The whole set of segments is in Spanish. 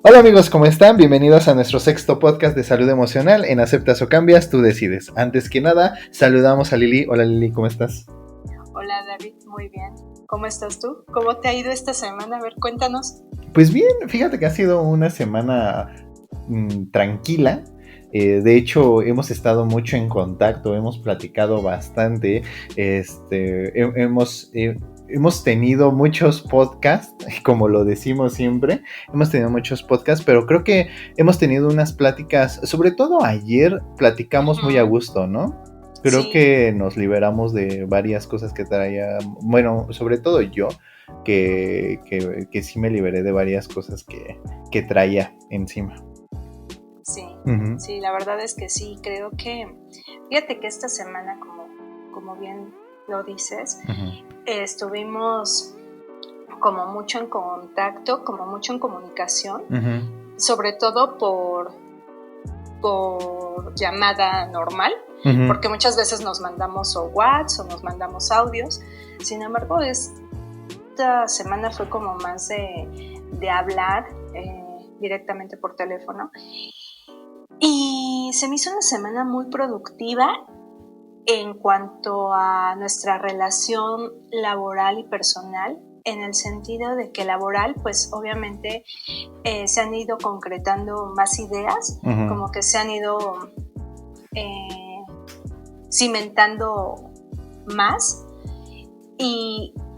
Hola amigos, ¿cómo están? Bienvenidos a nuestro sexto podcast de salud emocional en Aceptas o Cambias, tú decides. Antes que nada, saludamos a Lili. Hola Lili, ¿cómo estás? Hola David, muy bien. ¿Cómo estás tú? ¿Cómo te ha ido esta semana? A ver, cuéntanos. Pues bien, fíjate que ha sido una semana tranquila. De hecho, hemos estado mucho en contacto, hemos platicado bastante. Hemos tenido muchos podcasts, como lo decimos siempre. Hemos tenido muchos podcasts, pero creo que hemos tenido unas pláticas, sobre todo ayer platicamos muy a gusto, ¿no? Creo Sí. que nos liberamos de varias cosas que traía, bueno, sobre todo yo, que sí me liberé de varias cosas que traía encima. Sí, Uh-huh. sí, la verdad es que sí, creo que, fíjate que esta semana, como bien lo dices, Uh-huh. Estuvimos como mucho en contacto, como mucho en comunicación, sobre todo por llamada normal, porque muchas veces nos mandamos o WhatsApp o nos mandamos audios. Sin embargo, esta semana fue como más de hablar directamente por teléfono, y se me hizo una semana muy productiva en cuanto a nuestra relación laboral y personal, en el sentido de que laboral, pues obviamente se han ido concretando más ideas, como que se han ido cimentando más,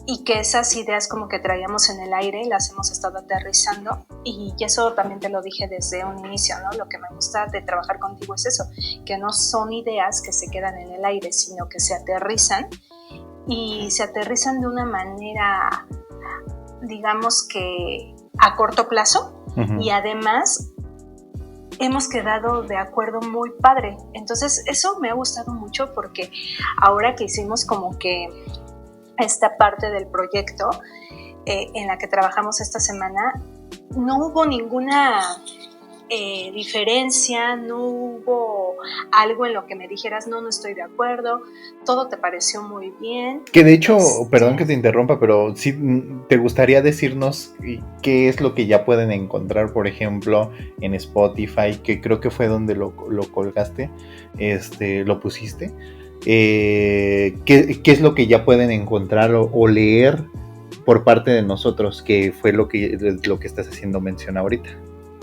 y que esas ideas como que traíamos en el aire las hemos estado aterrizando, y eso también te lo dije desde un inicio, ¿no? Lo que me gusta de trabajar contigo es eso, que no son ideas que se quedan en el aire, sino que se aterrizan, y se aterrizan de una manera, digamos que a corto plazo, y además hemos quedado de acuerdo muy padre. Entonces eso me ha gustado mucho, porque ahora que hicimos como que esta parte del proyecto en la que trabajamos esta semana, no hubo ninguna diferencia, no hubo algo en lo que me dijeras no estoy de acuerdo, todo te pareció muy bien. Que de hecho, perdón que te interrumpa, pero sí te gustaría decirnos qué es lo que ya pueden encontrar, por ejemplo, en Spotify, que creo que fue donde lo colgaste, lo pusiste. ¿Qué es lo que ya pueden encontrar o leer por parte de nosotros, que fue lo que estás haciendo mención ahorita?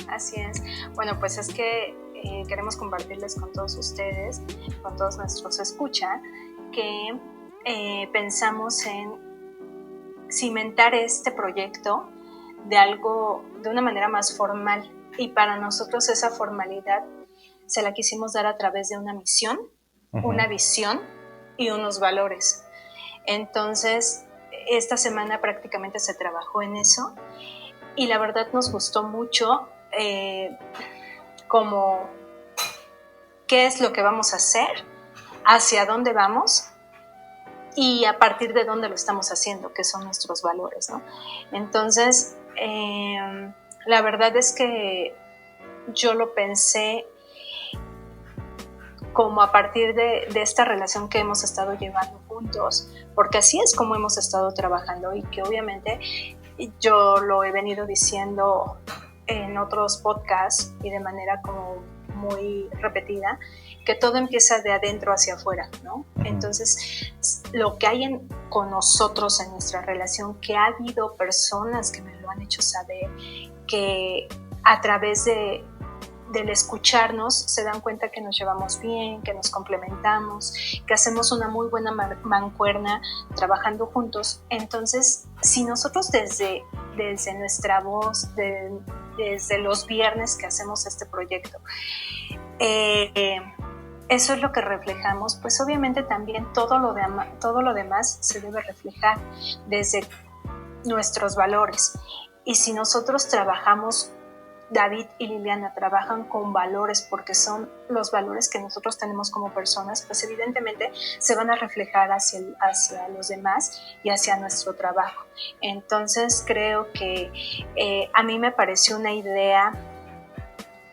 Así es. Bueno, pues es que queremos compartirles con todos ustedes, con todos nuestros escucha, que pensamos en cimentar este proyecto de una manera más formal, y para nosotros esa formalidad se la quisimos dar a través de una misión, una visión y unos valores. Entonces, esta semana prácticamente se trabajó en eso, y la verdad nos gustó mucho como qué es lo que vamos a hacer, hacia dónde vamos y a partir de dónde lo estamos haciendo, que son nuestros valores, ¿no? Entonces, la verdad es que yo lo pensé como a partir de esta relación que hemos estado llevando juntos, porque así es como hemos estado trabajando, y que obviamente yo lo he venido diciendo en otros podcasts y de manera como muy repetida, que todo empieza de adentro hacia afuera, ¿no? Entonces, lo que hay con nosotros en nuestra relación, que ha habido personas que me lo han hecho saber, que a través del escucharnos se dan cuenta que nos llevamos bien, que nos complementamos, que hacemos una muy buena mancuerna trabajando juntos. Entonces, si nosotros desde nuestra voz, desde los viernes que hacemos este proyecto, eso es lo que reflejamos, pues obviamente también todo lo demás se debe reflejar desde nuestros valores. Y si nosotros trabajamos, David y Liliana trabajan con valores, porque son los valores que nosotros tenemos como personas, pues evidentemente se van a reflejar hacia los demás y hacia nuestro trabajo. Entonces creo que a mí me pareció una idea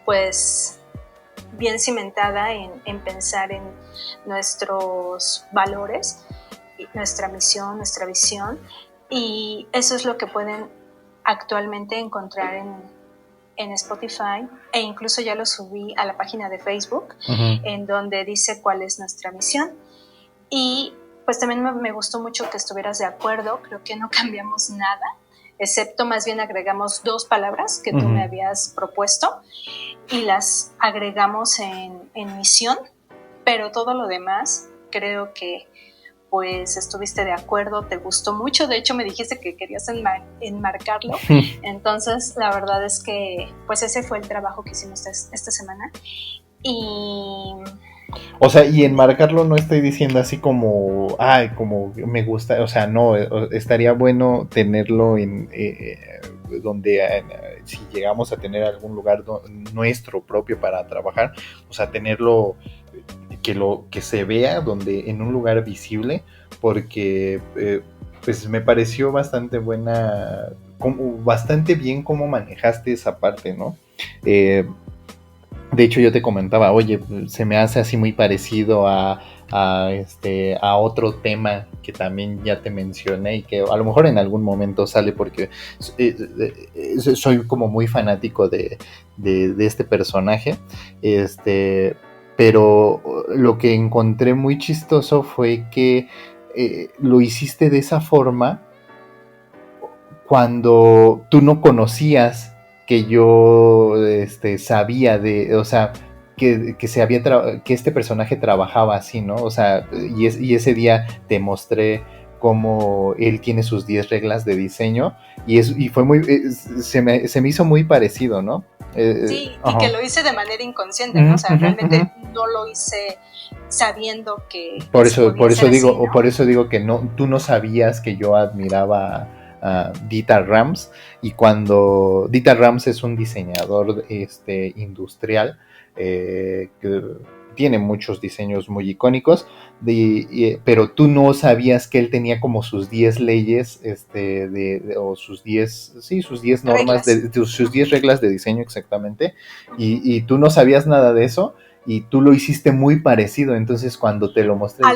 pues bien cimentada en pensar en nuestros valores, nuestra misión, nuestra visión, y eso es lo que pueden actualmente encontrar en Spotify e incluso ya lo subí a la página de Facebook, en donde dice cuál es nuestra misión. Y pues también me gustó mucho que estuvieras de acuerdo, creo que no cambiamos nada, excepto más bien agregamos 2 palabras que tú me habías propuesto y las agregamos en misión, pero todo lo demás creo que pues estuviste de acuerdo, te gustó mucho, de hecho me dijiste que querías enmarcarlo, entonces la verdad es que pues ese fue el trabajo que hicimos esta semana. Y o sea, y enmarcarlo no estoy diciendo así como, ay, como me gusta, o sea, no, estaría bueno tenerlo en donde si llegamos a tener algún lugar nuestro propio para trabajar, o sea, tenerlo que se vea donde en un lugar visible, porque pues me pareció bastante buena, bastante bien cómo manejaste esa parte, ¿no? De hecho yo te comentaba, oye, se me hace así muy parecido a otro tema que también ya te mencioné y que a lo mejor en algún momento sale porque soy como muy fanático de este personaje, pero lo que encontré muy chistoso fue que lo hiciste de esa forma cuando tú no conocías que yo sabía o sea, que este personaje trabajaba así, ¿no? O sea, y ese día te mostré cómo él tiene sus 10 reglas de diseño y fue muy, se me hizo muy parecido, ¿no? Sí, y que lo hice de manera inconsciente, ¿no? O sea, realmente no lo hice sabiendo que por eso digo, así, ¿no? Por eso digo que no, tú no sabías que yo admiraba a Dieter Rams, y cuando Dieter Rams es un diseñador industrial que tiene muchos diseños muy icónicos, pero tú no sabías que él tenía como sus 10 leyes, o sus 10 normas, sus 10 reglas de diseño exactamente, y tú no sabías nada de eso, y tú lo hiciste muy parecido, entonces cuando te lo mostré... A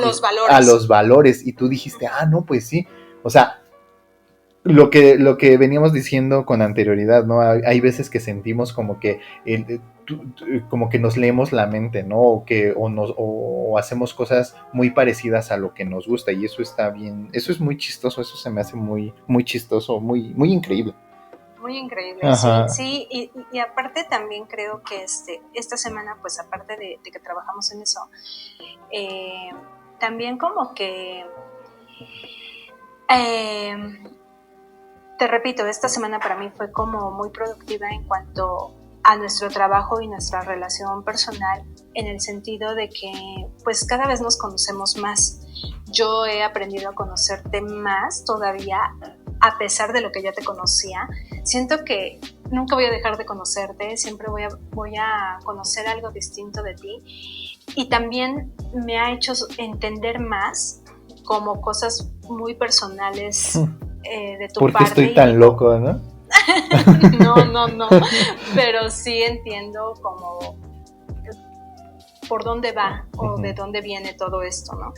los valores, y tú dijiste, no, pues sí, o sea, lo que veníamos diciendo con anterioridad, ¿no? Hay veces que sentimos como que como que nos leemos la mente, ¿no? O hacemos cosas muy parecidas a lo que nos gusta, y eso está bien, eso es muy chistoso, eso se me hace muy, muy chistoso, muy, muy increíble. Muy increíble, ajá. Sí, y aparte también creo que esta semana, pues aparte de que trabajamos en eso, también como que te repito, esta semana para mí fue como muy productiva en cuanto a nuestro trabajo y nuestra relación personal, en el sentido de que pues cada vez nos conocemos más. Yo he aprendido a conocerte más todavía, a pesar de lo que ya te conocía. Siento que nunca voy a dejar de conocerte, siempre voy a conocer algo distinto de ti, y también me ha hecho entender más como cosas muy personales de tu parte. ¿Por qué estoy tan loco, no? No, pero sí entiendo como por dónde va o de dónde viene todo esto, ¿no?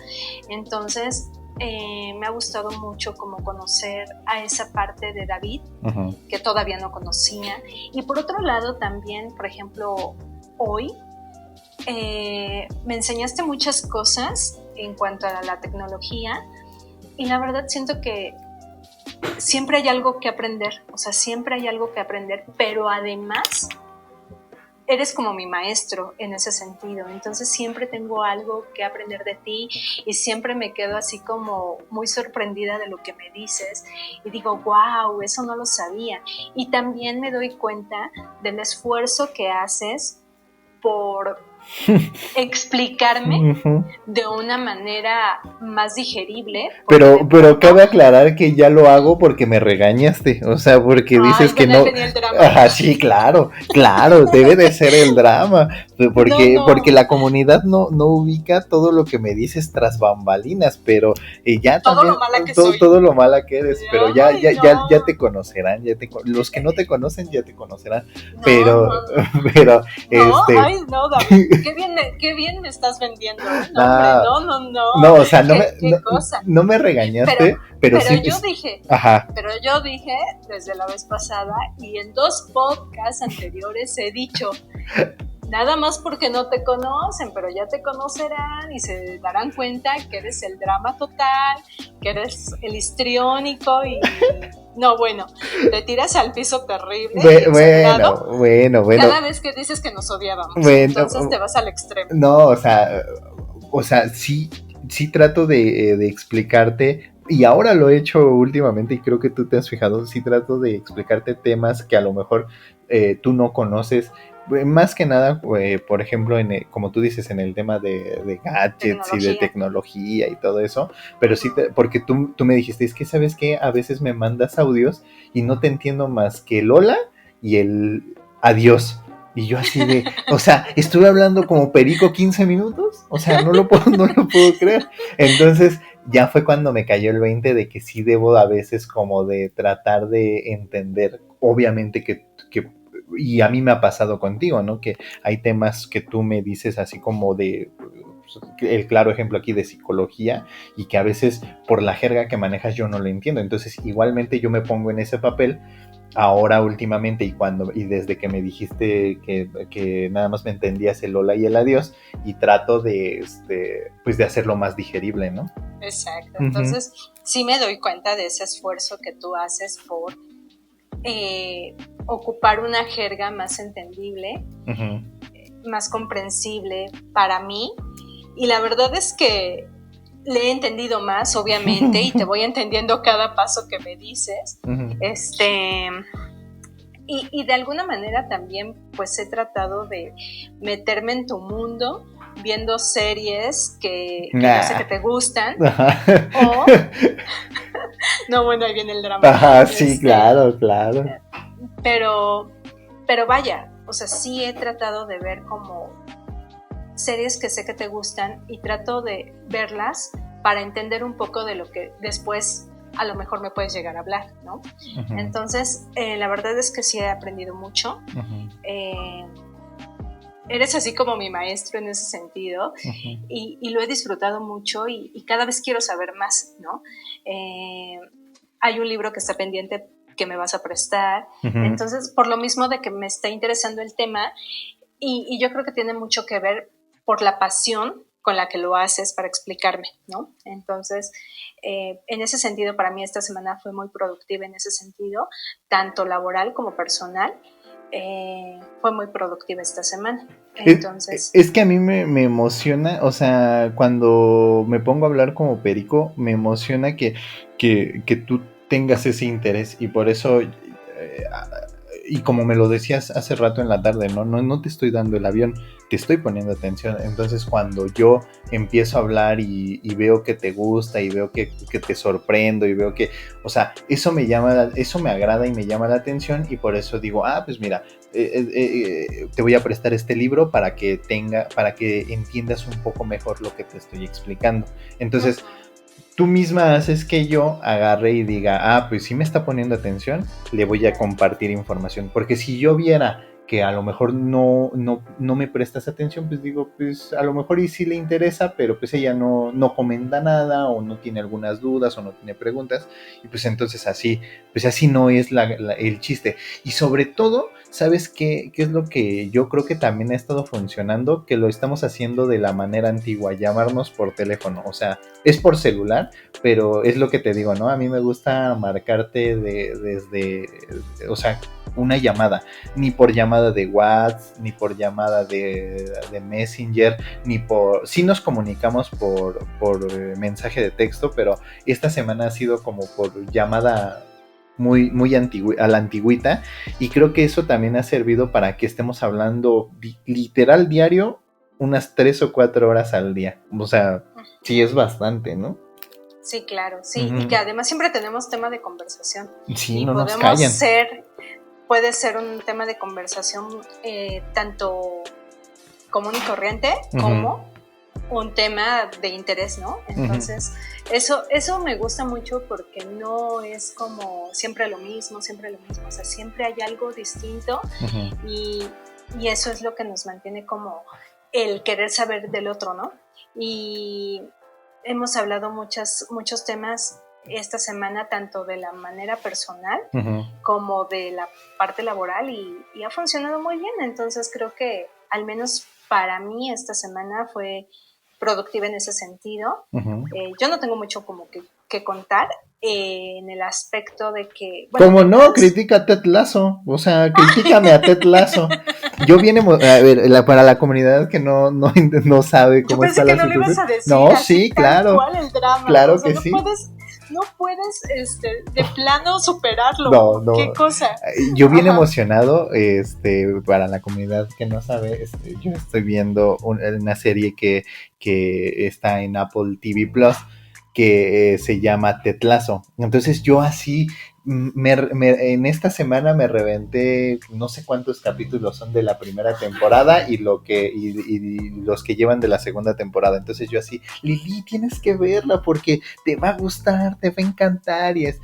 Entonces, me ha gustado mucho como conocer a esa parte de David, que todavía no conocía. Y por otro lado también, por ejemplo, hoy me enseñaste muchas cosas en cuanto a la tecnología, y la verdad siento que siempre hay algo que aprender, o sea, siempre hay algo que aprender, pero además eres como mi maestro en ese sentido, entonces siempre tengo algo que aprender de ti, y siempre me quedo así como muy sorprendida de lo que me dices, y digo, wow, eso no lo sabía. Y también me doy cuenta del esfuerzo que haces por explicarme de una manera más digerible. Pero cabe aclarar que ya lo hago porque me regañaste, o sea, porque dices que no. El drama. Ajá, sí, claro, debe de ser el drama. porque la comunidad no ubica todo lo que me dices tras bambalinas, pero ya todo también lo mala que soy. todo lo mala que eres, pero Ay, ya te conocerán, los que no te conocen ya te conocerán, pero ay, no, David, qué bien me estás vendiendo. No, o sea, qué cosa. No me regañaste, pero sí. Pero yo dije desde la vez pasada y en 2 podcasts anteriores he dicho, nada más porque no te conocen, pero ya te conocerán y se darán cuenta que eres el drama total, que eres el histriónico y no, bueno, te tiras al piso terrible. Bueno. Cada vez que dices que nos odiábamos, entonces te vas al extremo. No, o sea, sí trato de explicarte, y ahora lo he hecho últimamente y creo que tú te has fijado, sí trato de explicarte temas que a lo mejor tú no conoces. Más que nada, por ejemplo, como tú dices, en el tema de gadgets y de tecnología y todo eso, pero sí, porque tú me dijiste, es que sabes que a veces me mandas audios y no te entiendo más que el hola y el adiós. Y yo así de, o sea, estuve hablando como perico 15 minutos, o sea, no lo puedo creer. Entonces, ya fue cuando me cayó el 20 de que sí debo a veces como de tratar de entender, obviamente que y a mí me ha pasado contigo, ¿no? Que hay temas que tú me dices así como de, el claro ejemplo aquí de psicología, y que a veces por la jerga que manejas yo no lo entiendo. Entonces igualmente yo me pongo en ese papel ahora últimamente y desde que me dijiste que nada más me entendías el hola y el adiós, y trato de pues de hacerlo más digerible, ¿no? Exacto. Entonces sí me doy cuenta de ese esfuerzo que tú haces por ocupar una jerga más entendible, más comprensible para mí, y la verdad es que le he entendido más, obviamente, y te voy entendiendo cada paso que me dices, y de alguna manera también pues he tratado de meterme en tu mundo viendo series que yo sé que te gustan, o no, bueno, ahí viene el drama. Ajá, sí, claro. Pero vaya, o sea, sí he tratado de ver como series que sé que te gustan y trato de verlas para entender un poco de lo que después a lo mejor me puedes llegar a hablar, ¿no? Entonces, la verdad es que sí he aprendido mucho. Eres así como mi maestro en ese sentido, y lo he disfrutado mucho y cada vez quiero saber más, ¿no? Hay un libro que está pendiente que me vas a prestar, entonces por lo mismo de que me está interesando el tema, y yo creo que tiene mucho que ver por la pasión con la que lo haces para explicarme, ¿no? Entonces, en ese sentido, para mí esta semana fue muy productiva en ese sentido, tanto laboral como personal. Fue muy productiva esta semana. Entonces, es que a mí me emociona, o sea, cuando me pongo a hablar como perico, me emociona que tú tengas ese interés, y por eso, y como me lo decías hace rato en la tarde, no te estoy dando el avión, te estoy poniendo atención. Entonces cuando yo empiezo a hablar y veo que te gusta y veo que te sorprendo y veo que, o sea, eso me agrada y me llama la atención, y por eso digo, pues mira, te voy a prestar este libro para que entiendas un poco mejor lo que te estoy explicando. Entonces tú misma haces que yo agarre y diga, pues sí me está poniendo atención, le voy a compartir información. Porque si yo viera que a lo mejor no me prestas atención, pues digo, pues a lo mejor y sí le interesa, pero pues ella no comenta nada, o no tiene algunas dudas, o no tiene preguntas, y pues entonces así no es el chiste. Y sobre todo, ¿sabes qué es lo que yo creo que también ha estado funcionando? Que lo estamos haciendo de la manera antigua, llamarnos por teléfono. O sea, es por celular, pero es lo que te digo, ¿no? A mí me gusta marcarte desde, o sea, una llamada, ni por llamada de WhatsApp, ni por llamada de Messenger, sí nos comunicamos por mensaje de texto, pero esta semana ha sido como por llamada muy a la antigüita, y creo que eso también ha servido para que estemos hablando literal diario unas 3 o 4 horas al día. O sea, sí es bastante, ¿no? Sí, claro, sí, y que además siempre tenemos tema de conversación. Sí, y no nos callan. puede ser un tema de conversación tanto común y corriente como un tema de interés, ¿no? Entonces, eso me gusta mucho porque no es como siempre lo mismo, o sea, siempre hay algo distinto y eso es lo que nos mantiene como el querer saber del otro, ¿no? Y hemos hablado muchos temas esta semana, tanto de la manera personal como de la parte laboral y ha funcionado muy bien, entonces creo que al menos para mí esta semana fue productiva en ese sentido. Yo no tengo mucho como que contar en el aspecto de que... Bueno, como no, critica a Ted Lasso, o sea, critícame a Ted Lasso. Yo a ver, para la comunidad que no sabe cómo está la situación. Yo pensé que no lo ibas a decir. No, sí, claro. El drama, claro, o sea, que no sí. No puedes de plano superarlo. No. ¿Qué cosa? Yo bien emocionado, para la comunidad que no sabe, yo estoy viendo una serie que está en Apple TV Plus, que se llama Ted Lasso. Entonces yo así en esta semana me reventé no sé cuántos capítulos son de la primera temporada y los que llevan de la segunda temporada. Entonces yo así, Lili, tienes que verla porque te va a gustar, te va a encantar. Y es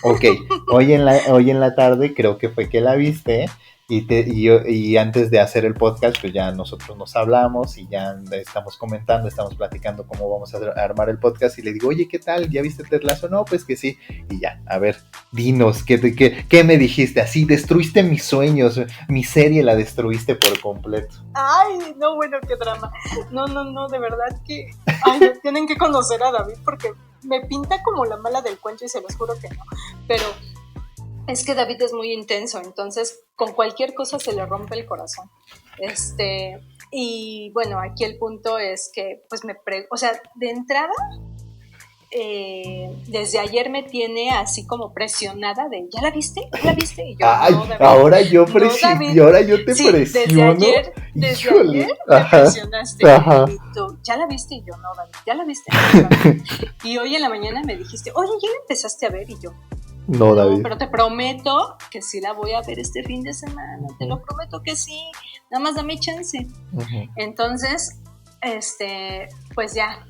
ok, hoy en la tarde creo que fue que la viste. Y antes de hacer el podcast, pues ya nosotros nos hablamos y ya estamos platicando cómo vamos a armar el podcast. Y le digo, oye, ¿qué tal? ¿Ya viste Ted Lasso? No, pues que sí. Y ya, a ver, dinos, ¿qué me dijiste? Así, destruiste mis sueños, mi serie la destruiste por completo. Ay, no, bueno, qué drama. No, de verdad que... Ay, tienen que conocer a David porque me pinta como la mala del cuento y se los juro que no. Pero... es que David es muy intenso, entonces con cualquier cosa se le rompe el corazón. Y bueno, aquí el punto es que, pues o sea, de entrada, desde ayer me tiene así como presionada de, ¿ya la viste? ¿Ya la viste? Y yo, ay, no, David, ahora yo te presiono. Desde ayer me presionaste. Ajá. Y tú, ¿ya la viste? Y yo, no, David, ¿ya la viste? Y hoy en la mañana me dijiste, oye, ¿ya la empezaste a ver? Y yo, no, David. Pero te prometo que sí la voy a ver este fin de semana. Te lo prometo que sí. Nada más dame chance. Entonces, pues ya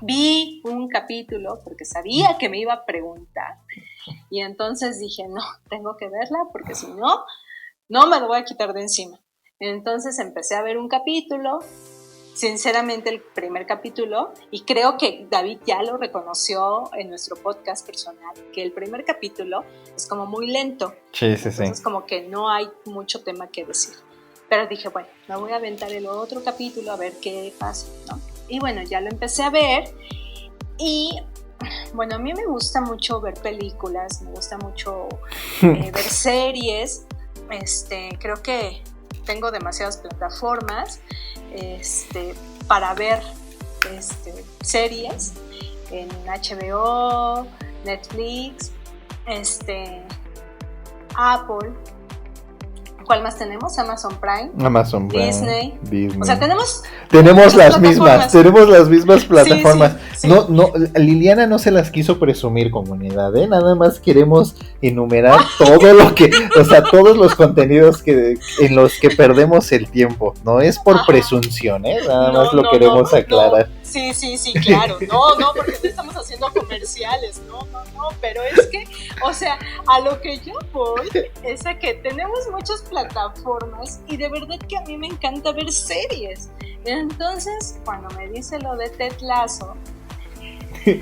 vi un capítulo porque sabía que me iba a preguntar. Y entonces dije, no, tengo que verla porque si no me lo voy a quitar de encima. Entonces empecé a ver un capítulo. Sinceramente el primer capítulo, y creo que David ya lo reconoció en nuestro podcast personal, que el primer capítulo es como muy lento. Sí. Entonces como que no hay mucho tema que decir. Pero dije, bueno, me voy a aventar el otro capítulo a ver qué pasa, ¿no? Y bueno, ya lo empecé a ver y bueno, a mí me gusta mucho ver películas, me gusta mucho ver series. Creo que tengo demasiadas plataformas para ver series en HBO, Netflix, Apple. ¿Cuál más tenemos? Amazon Prime, Disney. O sea, tenemos las mismas plataformas. Sí. No, Liliana no se las quiso presumir, comunidad, nada más queremos enumerar todo lo que, o sea, todos los contenidos en los que perdemos el tiempo. No es por presunción, nada más lo queremos aclarar. Sí, claro. No, porque no estamos haciendo comerciales. No, pero es que, o sea, a lo que yo voy es a que tenemos muchas plataformas y de verdad que a mí me encanta ver series. Entonces, cuando me dice lo de Ted Lasso, ay,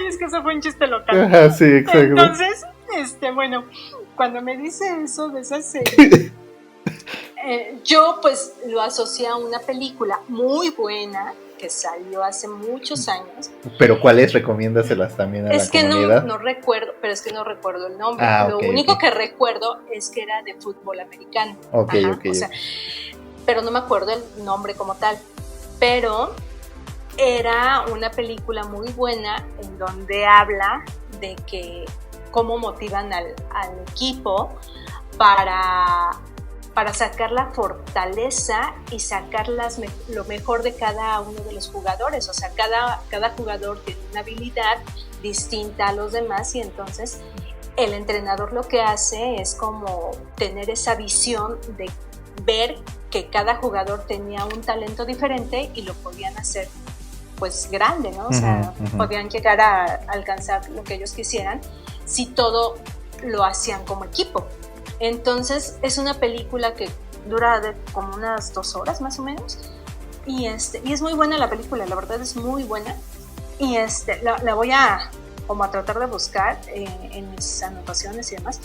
es que eso fue un chiste local. Ajá, sí, exacto. Entonces, bueno, cuando me dice eso de esa serie, yo pues lo asocié a una película muy buena que salió hace muchos años. ¿Pero cuáles? Recomiéndaselas también a la comunidad. Es que no recuerdo, pero es que no recuerdo el nombre. Lo único que recuerdo es que era de fútbol americano. Ok. O sea, pero no me acuerdo el nombre como tal. Pero era una película muy buena en donde habla de que cómo motivan al equipo para sacar la fortaleza y sacar lo mejor de cada uno de los jugadores. O sea, cada jugador tiene una habilidad distinta a los demás y entonces el entrenador lo que hace es como tener esa visión de ver que cada jugador tenía un talento diferente y lo podían hacer pues grande, ¿no? O sea, podían llegar a alcanzar lo que ellos quisieran si todo lo hacían como equipo. Entonces es una película que dura como unas 2 horas más o menos y es muy buena la película, la verdad es muy buena y la voy a como a tratar de buscar en mis anotaciones y demás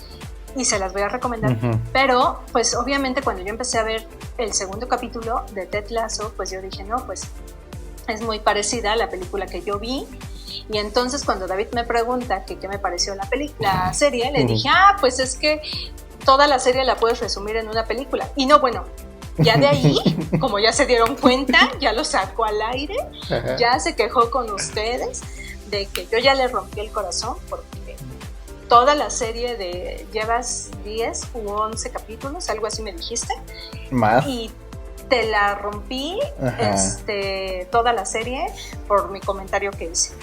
y se las voy a recomendar, pero pues obviamente cuando yo empecé a ver el segundo capítulo de Ted Lasso, pues yo dije no, pues es muy parecida a la película que yo vi. Y entonces cuando David me pregunta que qué me pareció la serie, le dije, pues es que toda la serie la puedes resumir en una película. Y no, bueno, ya de ahí, como ya se dieron cuenta, ya lo sacó al aire, ya se quejó con ustedes de que yo ya le rompí el corazón porque toda la serie llevas 10 u 11 capítulos, algo así me dijiste. Más. Y te la rompí toda la serie por mi comentario que hice.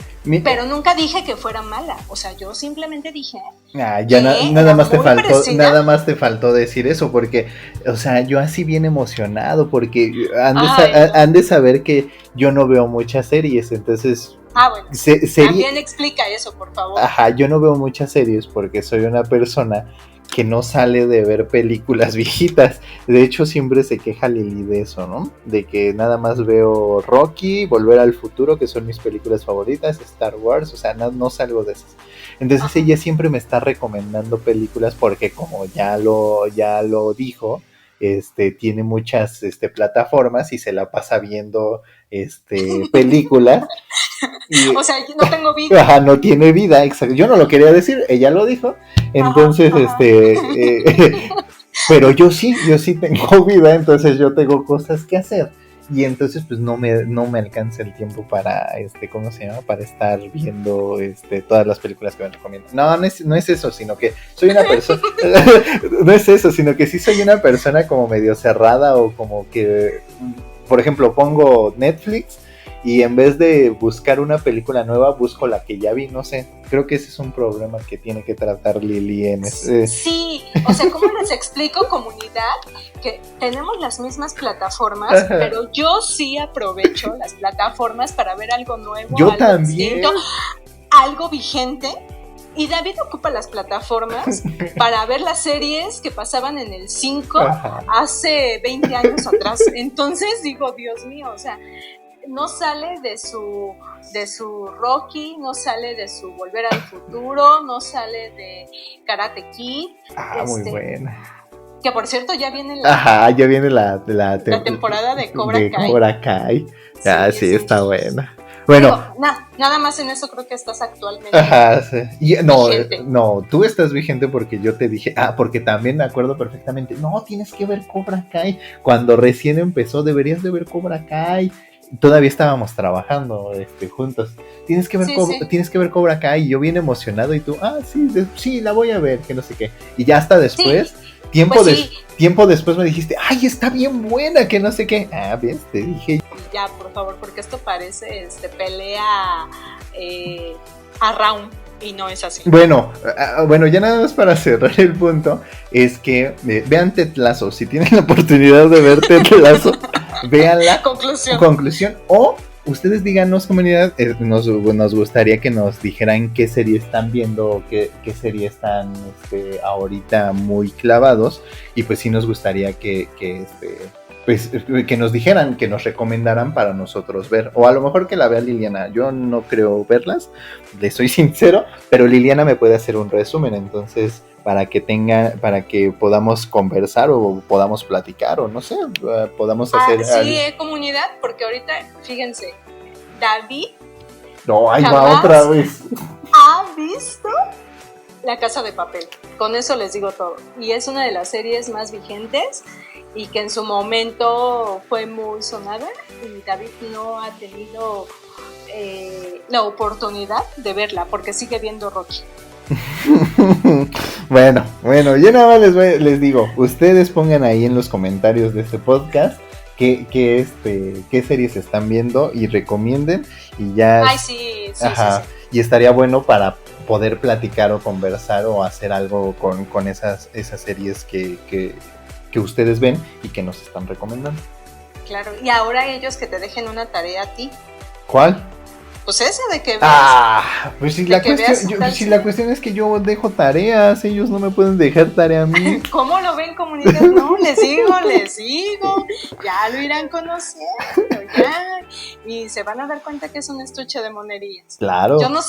Pero nunca dije que fuera mala, o sea, yo simplemente dije nada más te faltó decir eso, porque, o sea, yo así bien emocionado, porque han de saber que yo no veo muchas series, entonces bueno, también explica eso, por favor. Yo no veo muchas series porque soy una persona que no sale de ver películas viejitas. De hecho, siempre se queja Lili de eso, ¿no? De que nada más veo Rocky, Volver al Futuro, que son mis películas favoritas, Star Wars, o sea, no salgo de esas. Entonces ella siempre me está recomendando películas porque como ya lo dijo, tiene muchas plataformas y se la pasa viendo películas. O sea, no tengo vida. No tiene vida, exacto. Yo no lo quería decir, ella lo dijo. Entonces, pero yo sí tengo vida, entonces yo tengo cosas que hacer. Y entonces, pues no me alcanza el tiempo para, ¿cómo se llama? Para estar viendo todas las películas que me recomiendan. No es eso, sino que soy una persona. No es eso, sino que sí soy una persona como medio cerrada o como que, por ejemplo, pongo Netflix. Y en vez de buscar una película nueva, busco la que ya vi, no sé. Creo que ese es un problema que tiene que tratar Lili en ese. Sí, o sea, ¿cómo les explico, comunidad? Que tenemos las mismas plataformas, pero yo sí aprovecho las plataformas para ver algo nuevo, yo algo también. Distinto, algo vigente. Y David ocupa las plataformas para ver las series que pasaban en el 5 hace 20 años atrás. Entonces digo, Dios mío, o sea, no sale de su Rocky, no sale de su Volver al Futuro, no sale de Karate Kid. Muy buena. Que por cierto ya viene ya viene la temporada de Cobra Kai. Sí, está buena. Bueno, digo, nada más en eso creo que estás actualmente sí. vigente. No, tú estás vigente porque yo te dije, porque también me acuerdo perfectamente, no, tienes que ver Cobra Kai, cuando recién empezó, deberías de ver Cobra Kai. Todavía estábamos trabajando juntos. Tienes que ver Cobra Kai. Y yo bien emocionado y tú, sí, la voy a ver, que no sé qué. Y ya hasta después, tiempo después me dijiste, ay, está bien buena, que no sé qué. ¿Ves? Te dije. Ya, por favor, porque esto parece pelea a round. Y no es así. Bueno, ya nada más para cerrar el punto, es que vean Ted Lasso. Si tienen la oportunidad de ver Ted Lasso, véanla. Conclusión. O ustedes díganos, comunidad, nos gustaría que nos dijeran qué serie están viendo, qué serie están ahorita muy clavados. Y pues sí nos gustaría que nos dijeran, que nos recomendaran para nosotros ver, o a lo mejor que la vea Liliana. Yo no creo verlas, le soy sincero, pero Liliana me puede hacer un resumen, entonces para que podamos conversar o podamos platicar o no sé, podamos hacer comunidad, porque ahorita fíjense, David ahí va otra vez ha visto La Casa de Papel, con eso les digo todo, y es una de las series más vigentes y que en su momento fue muy sonada, y David no ha tenido la oportunidad de verla porque sigue viendo Rocky. Bueno, yo nada más les digo, ustedes pongan ahí en los comentarios de este podcast qué series están viendo y recomienden y ya. Sí. Y estaría bueno para poder platicar o conversar o hacer algo con esas series que ustedes ven y que nos están recomendando. Claro, y ahora ellos que te dejen una tarea a ti. ¿Cuál? Pues esa de que veas. Pues si la cuestión es que yo dejo tareas, ellos no me pueden dejar tarea a mí. ¿Cómo lo ven, comunidad? No, les sigo. Ya lo irán conociendo, ya. Y se van a dar cuenta que es un estuche de monerías. Claro. Yo no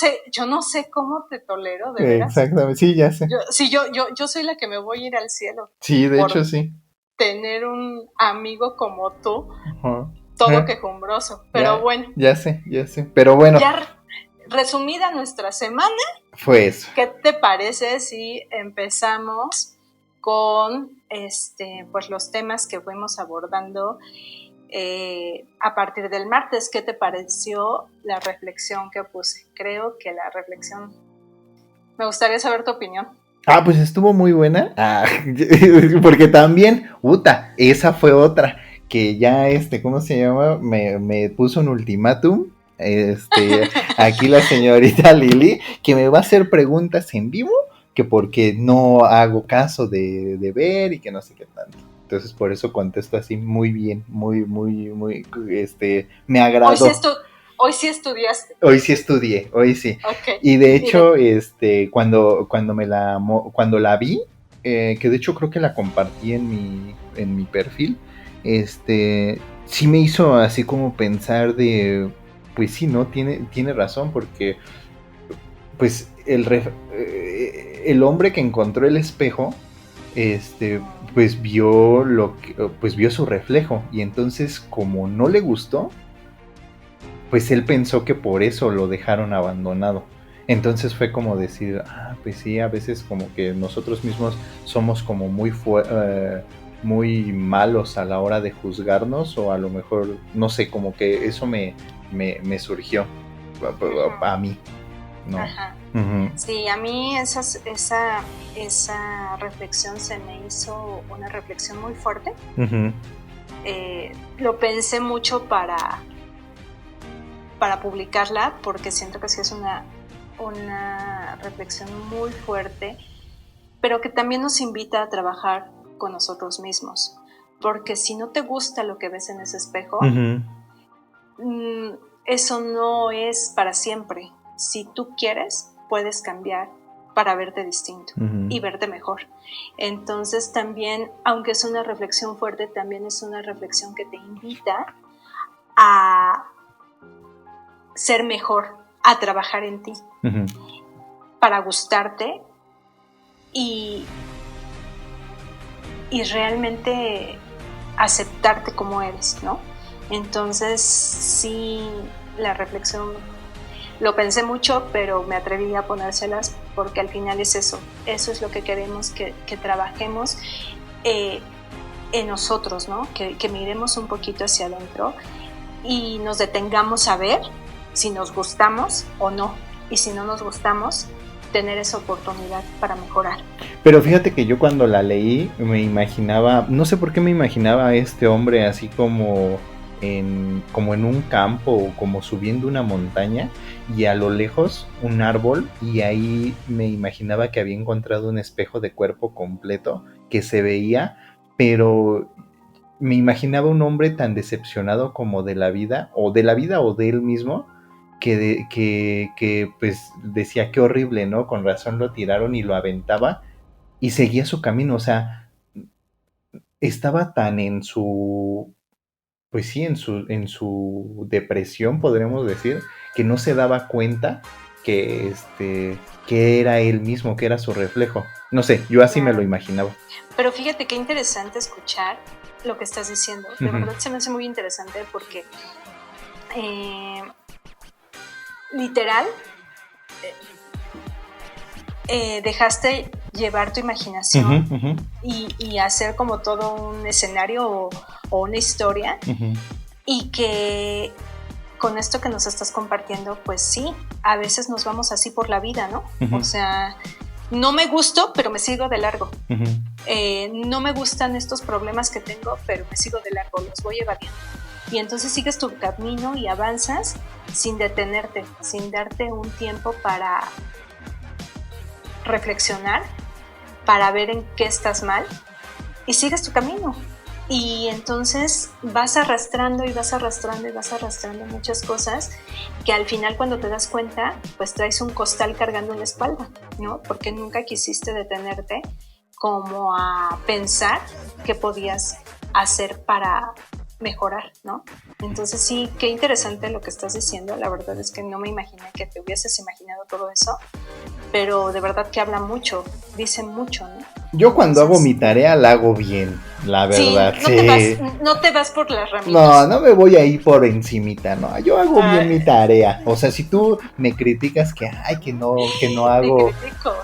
sé cómo te tolero, de veras. Exactamente, sí, ya sé. Yo soy la que me voy a ir al cielo. Sí, de hecho sí. Tener un amigo como tú. Uh-huh. Todo quejumbroso, pero bueno. Ya sé, pero bueno. Ya resumida nuestra semana. Fue eso. ¿Qué te parece si empezamos con pues los temas que fuimos abordando a partir del martes? ¿Qué te pareció la reflexión que puse? Creo que la reflexión... Me gustaría saber tu opinión. Pues estuvo muy buena. Porque también, esa fue otra. Que ya, ¿cómo se llama? Me puso un ultimátum, aquí la señorita Lili, que me va a hacer preguntas en vivo, que porque no hago caso de ver y que no sé qué tanto. Entonces, por eso contesto así muy bien, muy, me agradó. Hoy sí estudiaste. Hoy sí estudié, hoy sí. Okay. Y de hecho, cuando la vi, que de hecho creo que la compartí en mi perfil, sí me hizo así como pensar de, pues sí, ¿no? Tiene razón, porque pues el hombre que encontró el espejo, pues vio su reflejo, y entonces como no le gustó, pues él pensó que por eso lo dejaron abandonado. Entonces fue como decir, pues sí, a veces como que nosotros mismos somos como muy malos a la hora de juzgarnos, o a lo mejor, no sé, como que eso me surgió a mí, ¿no? Ajá. Uh-huh. Sí, a mí esa reflexión se me hizo una reflexión muy fuerte. Uh-huh. Lo pensé mucho para publicarla, porque siento que sí es una reflexión muy fuerte, pero que también nos invita a trabajar con nosotros mismos, porque si no te gusta lo que ves en ese espejo, uh-huh, eso no es para siempre. Si tú quieres, puedes cambiar para verte distinto, uh-huh, y verte mejor. Entonces también, aunque es una reflexión fuerte, también es una reflexión que te invita a ser mejor, a trabajar en ti, uh-huh, para gustarte y realmente aceptarte como eres, ¿no? Entonces sí, la reflexión lo pensé mucho, pero me atreví a ponérselas, porque al final es eso es lo que queremos que trabajemos en nosotros, ¿no? Que miremos un poquito hacia adentro y nos detengamos a ver si nos gustamos o no, y si no nos gustamos, tener esa oportunidad para mejorar. Pero fíjate que yo cuando la leí me imaginaba, no sé por qué me imaginaba a este hombre así como en un campo, o como subiendo una montaña, y a lo lejos un árbol, y ahí me imaginaba que había encontrado un espejo de cuerpo completo que se veía, pero me imaginaba un hombre tan decepcionado como de la vida o de él mismo, que pues decía, qué horrible, ¿no? Con razón lo tiraron, y lo aventaba y seguía su camino. O sea, estaba tan en su, pues sí, en su depresión, podremos decir, que no se daba cuenta que era él mismo, que era su reflejo. No sé, yo así me lo imaginaba. Pero fíjate qué interesante escuchar lo que estás diciendo. De uh-huh, verdad se me hace muy interesante, porque literal, dejaste llevar tu imaginación, uh-huh, uh-huh, y hacer como todo un escenario o una historia, uh-huh, y que con esto que nos estás compartiendo, pues sí, a veces nos vamos así por la vida, ¿no? Uh-huh. O sea, no me gusto, pero me sigo de largo. Uh-huh. No me gustan estos problemas que tengo, pero me sigo de largo, los voy evadiendo. Y entonces sigues tu camino y avanzas sin detenerte, sin darte un tiempo para reflexionar, para ver en qué estás mal y sigues tu camino. Y entonces vas arrastrando y vas arrastrando y vas arrastrando muchas cosas que al final, cuando te das cuenta, pues traes un costal cargando en la espalda, ¿no? Porque nunca quisiste detenerte como a pensar qué podías hacer para mejorar, ¿no? Entonces sí, qué interesante lo que estás diciendo. La verdad es que no me imaginé que te hubieses imaginado todo eso, pero de verdad que habla mucho, dice mucho, ¿no? Yo cuando hago mi tarea la hago bien, la verdad. Sí, no te vas por las ramitas. No me voy a ir por encimita, no. Yo hago bien mi tarea. O sea, si tú me criticas que no hago,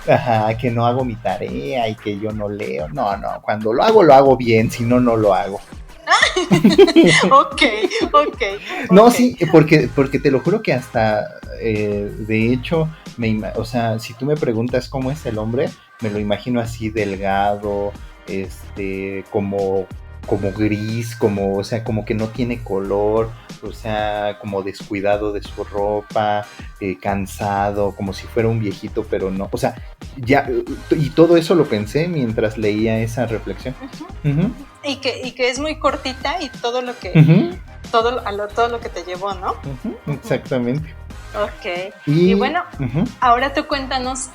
ajá, que no hago mi tarea y que yo no leo, no, cuando lo hago bien, si no lo hago. Ok. No, sí, porque te lo juro que hasta, de hecho, o sea, si tú me preguntas cómo es el hombre, me lo imagino así delgado, como gris, o sea, como que no tiene color, o sea, como descuidado de su ropa, cansado, como si fuera un viejito, pero no, o sea, ya, y todo eso lo pensé mientras leía esa reflexión. Uh-huh. Uh-huh. Y que es muy cortita y todo lo que todo lo que te llevó, ¿no? Uh-huh. Exactamente. Ok. Y bueno, ahora tú cuéntanos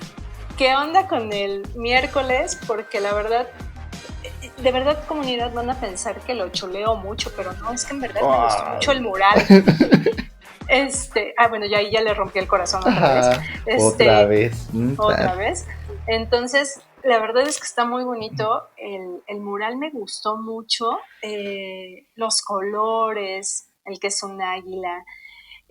qué onda con el miércoles, porque la verdad, de verdad, comunidad, van a pensar que lo chuleo mucho, pero no, es que en verdad me gustó mucho el mural. Bueno, ya le rompí el corazón otra vez. Otra vez. Entonces, la verdad es que está muy bonito. El mural me gustó mucho. Los colores, el que es un águila.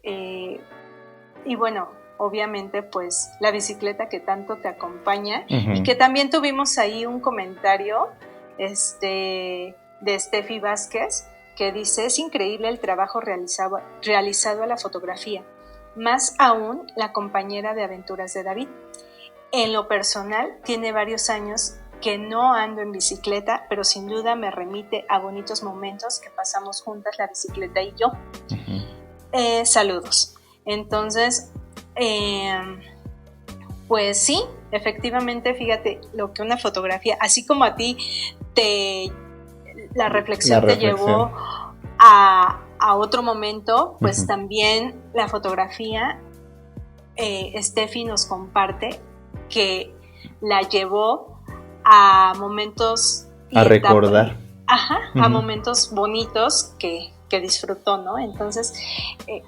Y bueno, obviamente, pues la bicicleta que tanto te acompaña. Uh-huh. Y que también tuvimos ahí un comentario de Steffi Vázquez, que dice: es increíble el trabajo realizado a la fotografía, más aún la compañera de aventuras de David. En lo personal, tiene varios años que no ando en bicicleta, pero sin duda me remite a bonitos momentos que pasamos juntas la bicicleta y yo. Uh-huh. Saludos. Entonces, pues sí, efectivamente, fíjate lo que una fotografía, así como a ti la reflexión te llevó a otro momento, pues uh-huh. También la fotografía, Steffi nos comparte que la llevó a momentos a recordar. A momentos bonitos que disfrutó, ¿no? Entonces,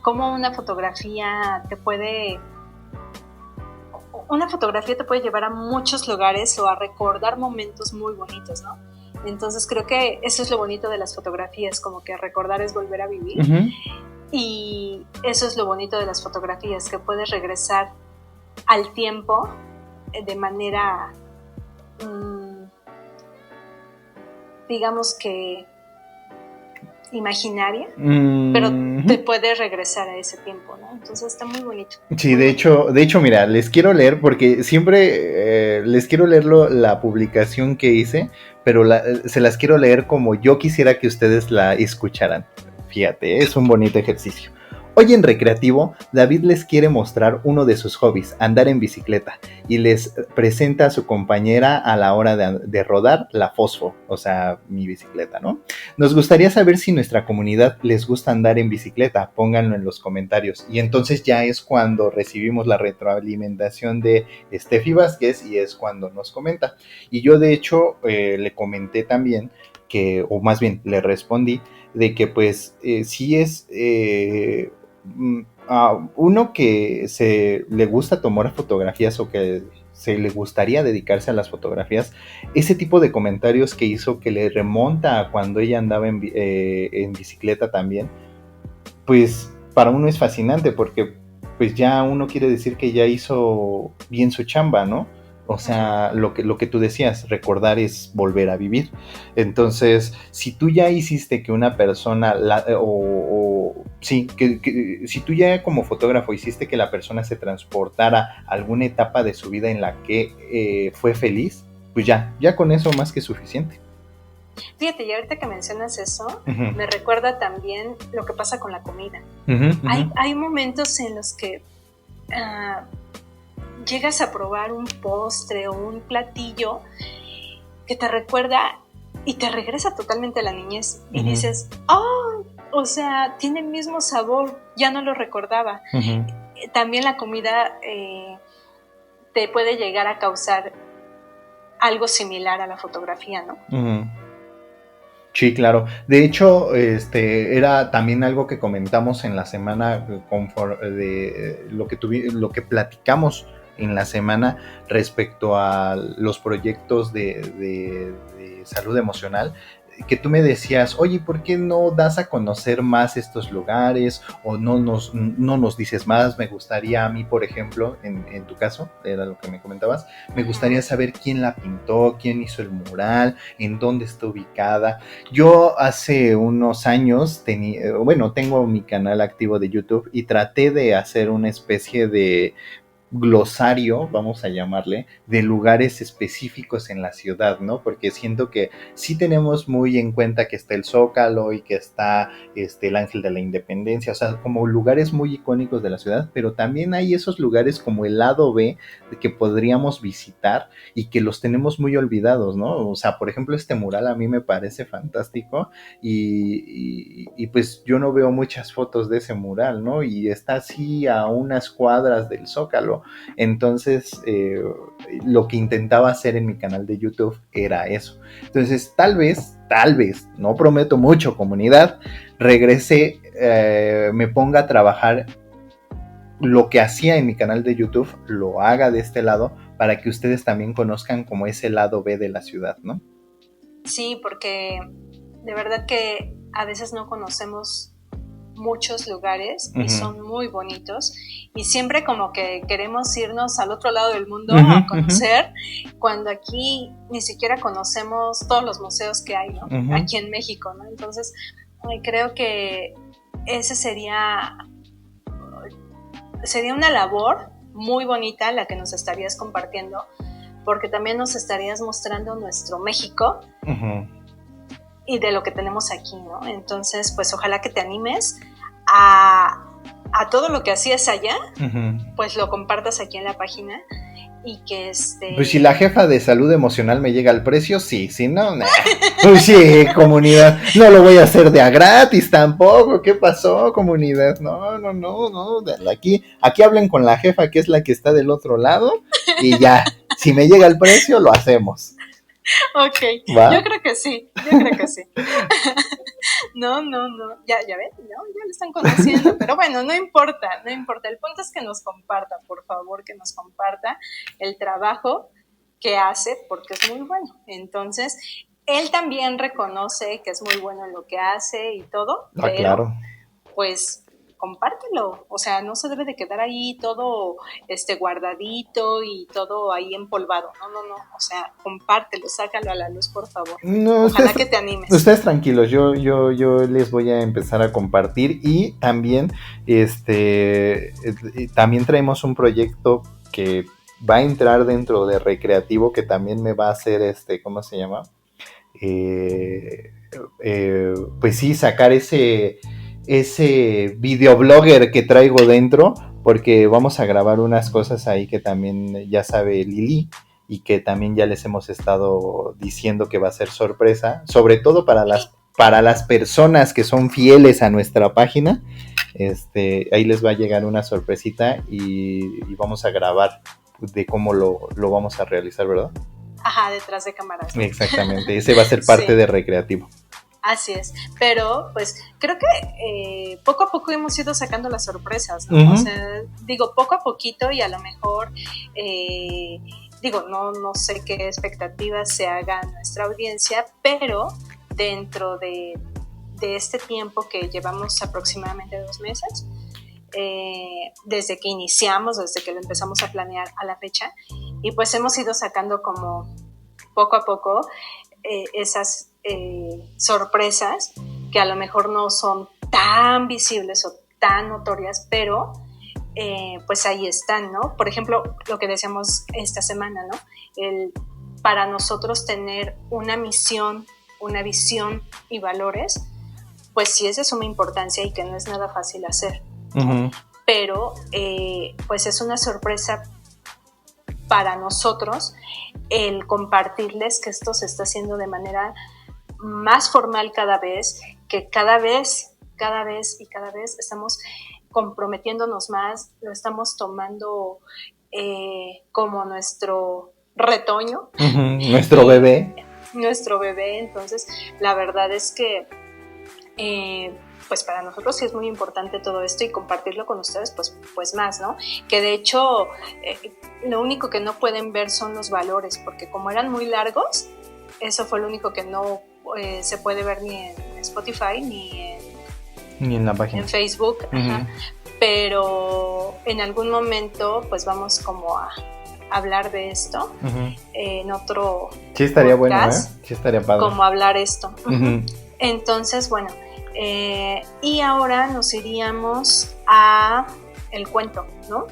cómo una fotografía te puede llevar a muchos lugares o a recordar momentos muy bonitos, ¿no? Entonces creo que eso es lo bonito de las fotografías, como que recordar es volver a vivir. Uh-huh. Y eso es lo bonito de las fotografías, que puedes regresar al tiempo de manera, digamos que imaginaria, pero te puedes regresar a ese tiempo, ¿no? Entonces está muy bonito. Sí, de hecho, mira, les quiero leer, porque siempre les quiero leer la publicación que hice, pero se las quiero leer como yo quisiera que ustedes la escucharan. Fíjate, es un bonito ejercicio. Hoy en Recreativo, David les quiere mostrar uno de sus hobbies, andar en bicicleta, y les presenta a su compañera a la hora de rodar la Fosfo, o sea, mi bicicleta, ¿no? Nos gustaría saber si nuestra comunidad les gusta andar en bicicleta, pónganlo en los comentarios. Y entonces ya es cuando recibimos la retroalimentación de Steffi Vázquez y es cuando nos comenta. Y yo de hecho le comenté también o más bien le respondí, de que pues sí es uno que le gusta tomar fotografías o que se le gustaría dedicarse a las fotografías. Ese tipo de comentarios que hizo, que le remonta a cuando ella andaba en bicicleta también, pues para uno es fascinante, porque pues ya uno quiere decir que ya hizo bien su chamba, ¿no? O sea, lo que tú decías, recordar es volver a vivir. Entonces, si tú ya hiciste que una persona, si tú ya como fotógrafo hiciste que la persona se transportara a alguna etapa de su vida en la que fue feliz, pues ya con eso más que suficiente. Fíjate, y ahorita que mencionas eso, uh-huh. Me recuerda también lo que pasa con la comida. Uh-huh, uh-huh. Hay momentos en los que llegas a probar un postre o un platillo que te recuerda y te regresa totalmente a la niñez y dices, ¡oh! O sea, tiene el mismo sabor, ya no lo recordaba. También la comida te puede llegar a causar algo similar a la fotografía, ¿no? Sí, claro. De hecho, era también algo que comentamos en la semana de lo que platicamos en la semana respecto a los proyectos de salud emocional, que tú me decías, oye, ¿por qué no das a conocer más estos lugares? O no nos dices más. Me gustaría a mí, por ejemplo, en tu caso, era lo que me comentabas, me gustaría saber quién la pintó, quién hizo el mural, en dónde está ubicada. Yo hace unos años tengo mi canal activo de YouTube y traté de hacer una especie de glosario, vamos a llamarle, de lugares específicos en la ciudad, ¿no? Porque siento que sí tenemos muy en cuenta que está el Zócalo y que está el Ángel de la Independencia, o sea, como lugares muy icónicos de la ciudad, pero también hay esos lugares como el lado B que podríamos visitar y que los tenemos muy olvidados, ¿no? O sea, por ejemplo, este mural a mí me parece fantástico y pues yo no veo muchas fotos de ese mural, ¿no? Y está así a unas cuadras del Zócalo. Entonces, lo que intentaba hacer en mi canal de YouTube era eso. Entonces, tal vez, no prometo mucho, comunidad, regrese, me ponga a trabajar lo que hacía en mi canal de YouTube, lo haga de este lado, para que ustedes también conozcan como ese lado B de la ciudad, ¿no? Sí, porque de verdad que a veces no conocemos muchos lugares y son muy bonitos y siempre como que queremos irnos al otro lado del mundo a conocer, cuando aquí ni siquiera conocemos todos los museos que hay, ¿no? Aquí en México, ¿no? Entonces creo que ese sería una labor muy bonita la que nos estarías compartiendo, porque también nos estarías mostrando nuestro México y de lo que tenemos aquí, ¿no? Entonces, pues ojalá que te animes a todo lo que hacías allá, pues lo compartas aquí en la página y que Pues si la jefa de salud emocional me llega al precio, sí, si no, nah. Pues sí, comunidad, no lo voy a hacer de a gratis tampoco. ¿Qué pasó, comunidad? No, aquí hablen con la jefa, que es la que está del otro lado, y ya, si me llega el precio, lo hacemos. Ok, ¿va? Yo creo que sí. No, ya ven, ¿no? Ya lo están conociendo, pero bueno, no importa, el punto es que nos comparta, por favor, que nos comparta el trabajo que hace, porque es muy bueno. Entonces, él también reconoce que es muy bueno en lo que hace y todo, pero claro, pues compártelo, o sea, no se debe de quedar ahí todo guardadito y todo ahí empolvado, no, o sea, compártelo, sácalo a la luz, por favor. No, ojalá que te animes. Ustedes tranquilos, yo les voy a empezar a compartir y también, también traemos un proyecto que va a entrar dentro de Recreativo, que también me va a hacer, ¿cómo se llama? Pues sí, sacar ese videoblogger que traigo dentro, porque vamos a grabar unas cosas ahí que también ya sabe Lili y que también ya les hemos estado diciendo que va a ser sorpresa, sobre todo para las personas que son fieles a nuestra página. Ahí les va a llegar una sorpresita y vamos a grabar de cómo lo vamos a realizar, ¿verdad? Ajá, detrás de cámaras. Exactamente, ese va a ser parte de Recreativo. Así es, pero pues creo que poco a poco hemos ido sacando las sorpresas, ¿no? O sea, digo, poco a poquito y a lo mejor, no sé qué expectativas se haga en nuestra audiencia, pero dentro de este tiempo que llevamos aproximadamente 2 meses, desde que iniciamos, desde que lo empezamos a planear a la fecha, y pues hemos ido sacando como poco a poco esas sorpresas que a lo mejor no son tan visibles o tan notorias, pero pues ahí están, ¿no? Por ejemplo, lo que decíamos esta semana, ¿no? Para nosotros tener una misión, una visión y valores, pues sí es de suma importancia y que no es nada fácil hacer, ¿no? Pero pues es una sorpresa para nosotros el compartirles que esto se está haciendo de manera más formal cada vez, que cada vez estamos comprometiéndonos más, lo estamos tomando como nuestro retoño. Nuestro bebé. Nuestro bebé, entonces la verdad es que pues para nosotros sí es muy importante todo esto y compartirlo con ustedes pues más, ¿no? Que de hecho lo único que no pueden ver son los valores, porque como eran muy largos, eso fue lo único que no se puede ver ni en Spotify ni en la página, en Facebook, ajá. Pero en algún momento pues vamos como a hablar de esto en otro sí estaría podcast, bueno, sí estaría padre como hablar esto. Entonces, bueno, y ahora nos iríamos a el cuento, ¿no?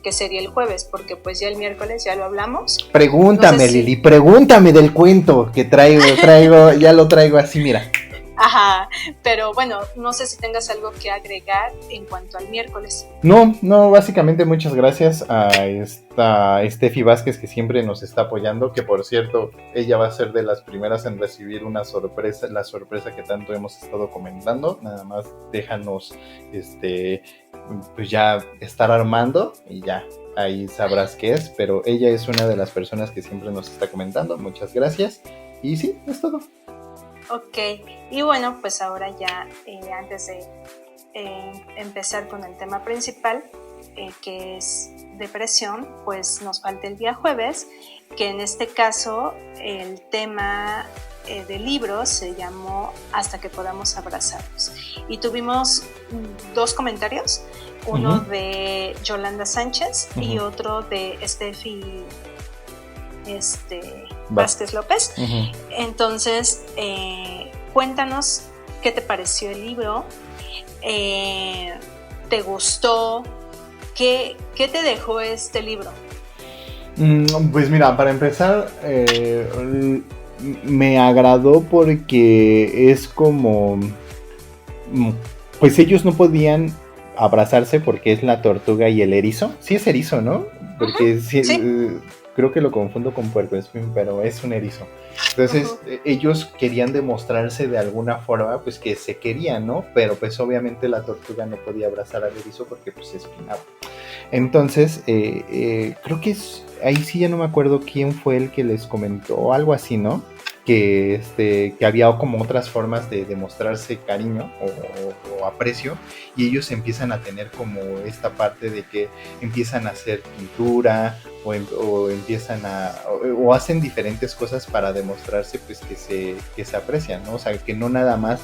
Que sería el jueves, porque pues ya el miércoles ya lo hablamos. Pregúntame, no sé si... Lili, pregúntame del cuento que traigo, ya lo traigo así, mira. Ajá, pero bueno, no sé si tengas algo que agregar en cuanto al miércoles. No, básicamente muchas gracias a esta Steffi Vázquez, que siempre nos está apoyando, que por cierto, ella va a ser de las primeras en recibir una sorpresa, la sorpresa que tanto hemos estado comentando. Nada más déjanos pues ya estar armando y ya ahí sabrás qué es, pero ella es una de las personas que siempre nos está comentando. Muchas gracias y sí, es todo. Ok, y bueno, pues ahora ya antes de empezar con el tema principal, que es depresión, pues nos falta el día jueves, que en este caso el tema del libro se llamó Hasta que podamos abrazarnos. Y tuvimos 2 comentarios, uno de Yolanda Sánchez y otro de Steffi Vázquez López. Entonces, cuéntanos qué te pareció el libro, ¿te gustó? ¿Qué te dejó este libro? Pues mira, para empezar, me agradó porque es como, pues ellos no podían abrazarse porque es la tortuga y el erizo. Sí es erizo, ¿no? Porque sí. Creo que lo confundo con puercoespín, pero es un erizo. Entonces, ellos querían demostrarse de alguna forma, pues que se querían, ¿no? Pero pues obviamente la tortuga no podía abrazar al erizo porque pues se espinaba. Entonces, creo que ahí sí ya no me acuerdo quién fue el que les comentó, algo así, ¿no? Que había como otras formas de demostrarse cariño o aprecio, y ellos empiezan a tener como esta parte de que empiezan a hacer pintura o empiezan o hacen diferentes cosas para demostrarse pues que se aprecian, ¿no? O sea, que no nada más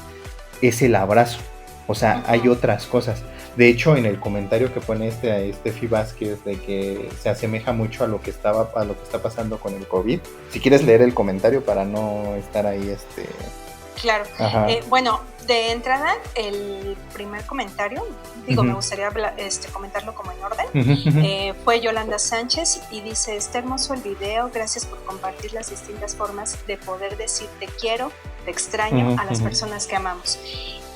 es el abrazo, o sea, hay otras cosas. De hecho, en el comentario que pone Steffi Vázquez de que se asemeja mucho a lo que está pasando con el COVID. Si quieres leer el comentario para no estar ahí Claro. Bueno, de entrada, el primer comentario, me gustaría comentarlo como en orden, fue Yolanda Sánchez y dice: está hermoso el video, gracias por compartir las distintas formas de poder decir te quiero, te extraño a las personas que amamos.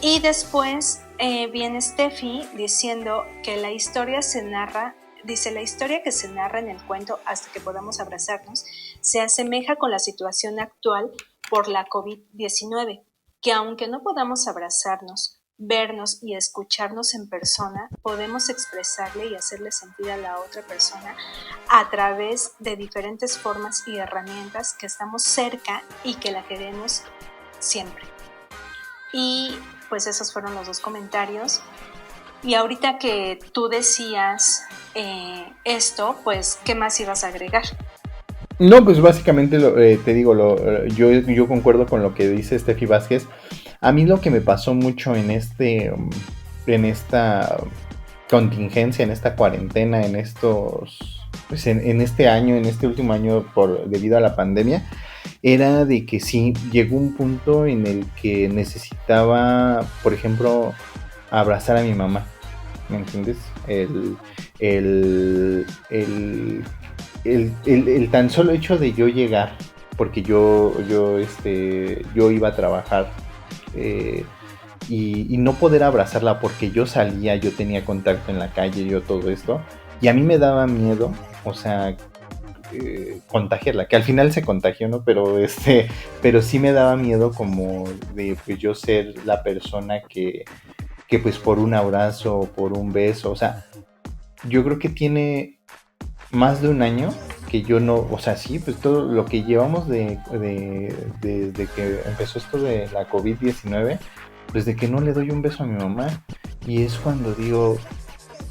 Y después viene Steffi diciendo que la historia se narra, dice: la historia que se narra en el cuento Hasta que podamos abrazarnos se asemeja con la situación actual por la COVID-19, que aunque no podamos abrazarnos, vernos y escucharnos en persona, podemos expresarle y hacerle sentir a la otra persona a través de diferentes formas y herramientas que estamos cerca y que la queremos siempre. Y pues esos fueron los 2 comentarios. Y ahorita que tú decías esto, pues, ¿qué más ibas a agregar? No, pues básicamente te digo, yo concuerdo con lo que dice Steffi Vázquez. A mí lo que me pasó mucho en esta contingencia, en esta cuarentena, en este año, en este último año debido a la pandemia, era de que sí, llegó un punto en el que necesitaba, por ejemplo, abrazar a mi mamá, ¿me entiendes? El tan solo hecho de yo llegar, porque yo iba a trabajar y no poder abrazarla porque yo salía, yo tenía contacto en la calle, yo todo esto, y a mí me daba miedo, o sea, contagiarla, que al final se contagió, ¿no? Pero sí me daba miedo como de pues yo ser la persona que pues por un abrazo, por un beso, o sea, yo creo que tiene más de un año que yo no, o sea, sí, pues todo lo que llevamos de que empezó esto de la COVID-19, pues de que no le doy un beso a mi mamá. Y es cuando digo,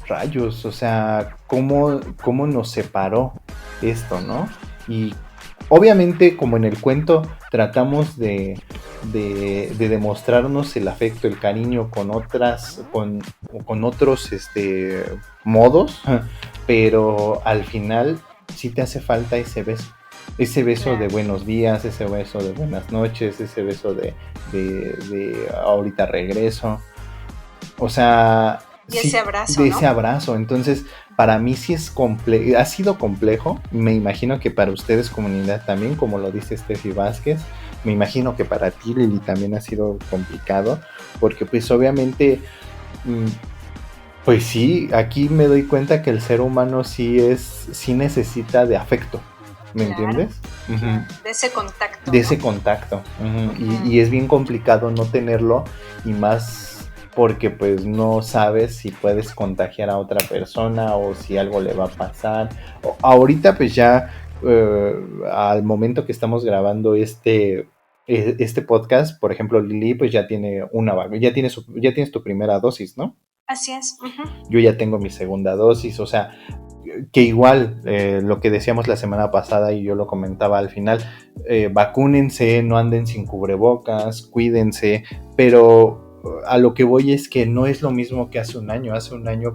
rayos, o sea, cómo nos separó esto, ¿no? Y obviamente, como en el cuento, tratamos de demostrarnos el afecto, el cariño con otros modos, pero al final sí te hace falta ese beso de buenos días, ese beso de buenas noches, ese beso de ahorita regreso. O sea, Y ese sí, abrazo, de ¿no? ese abrazo. Entonces, para mí sí ha sido complejo. Me imagino que para ustedes, comunidad, también, como lo dice Steffi Vázquez. Me imagino que para ti, Lili, también ha sido complicado. Porque, pues, obviamente, pues sí, aquí me doy cuenta que el ser humano sí necesita de afecto. ¿Me Claro, entiendes? claro. Uh-huh. De ese contacto, De ¿no? ese contacto. Uh-huh. Uh-huh. Y es bien complicado no tenerlo, y más porque pues no sabes si puedes contagiar a otra persona o si algo le va a pasar. Ahorita pues ya al momento que estamos grabando este podcast, por ejemplo, Lili pues ya tiene ya tienes tu primera dosis, ¿no? Así es. Uh-huh. Yo ya tengo mi segunda dosis, o sea, que igual lo que decíamos la semana pasada y yo lo comentaba al final, vacúnense, no anden sin cubrebocas, cuídense, pero a lo que voy es que no es lo mismo que hace un año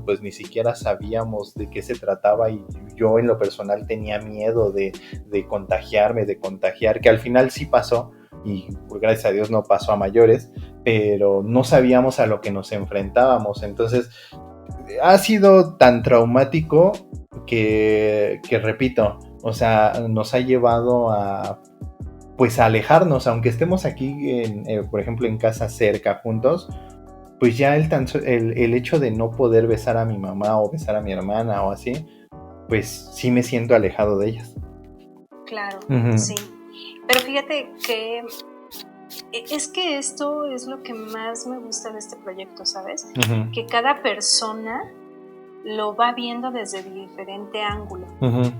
pues ni siquiera sabíamos de qué se trataba, y yo en lo personal tenía miedo de contagiarme, de contagiar, que al final sí pasó, y pues, gracias a Dios no pasó a mayores, pero no sabíamos a lo que nos enfrentábamos. Entonces ha sido tan traumático que repito, o sea, nos ha llevado a pues a alejarnos, aunque estemos aquí por ejemplo en casa cerca juntos, pues ya el hecho de no poder besar a mi mamá o besar a mi hermana o así, pues sí me siento alejado de ellas. Claro, Uh-huh. sí. Pero fíjate que es que esto es lo que más me gusta de este proyecto, ¿sabes? Uh-huh. Que cada persona lo va viendo desde diferente ángulo. Uh-huh.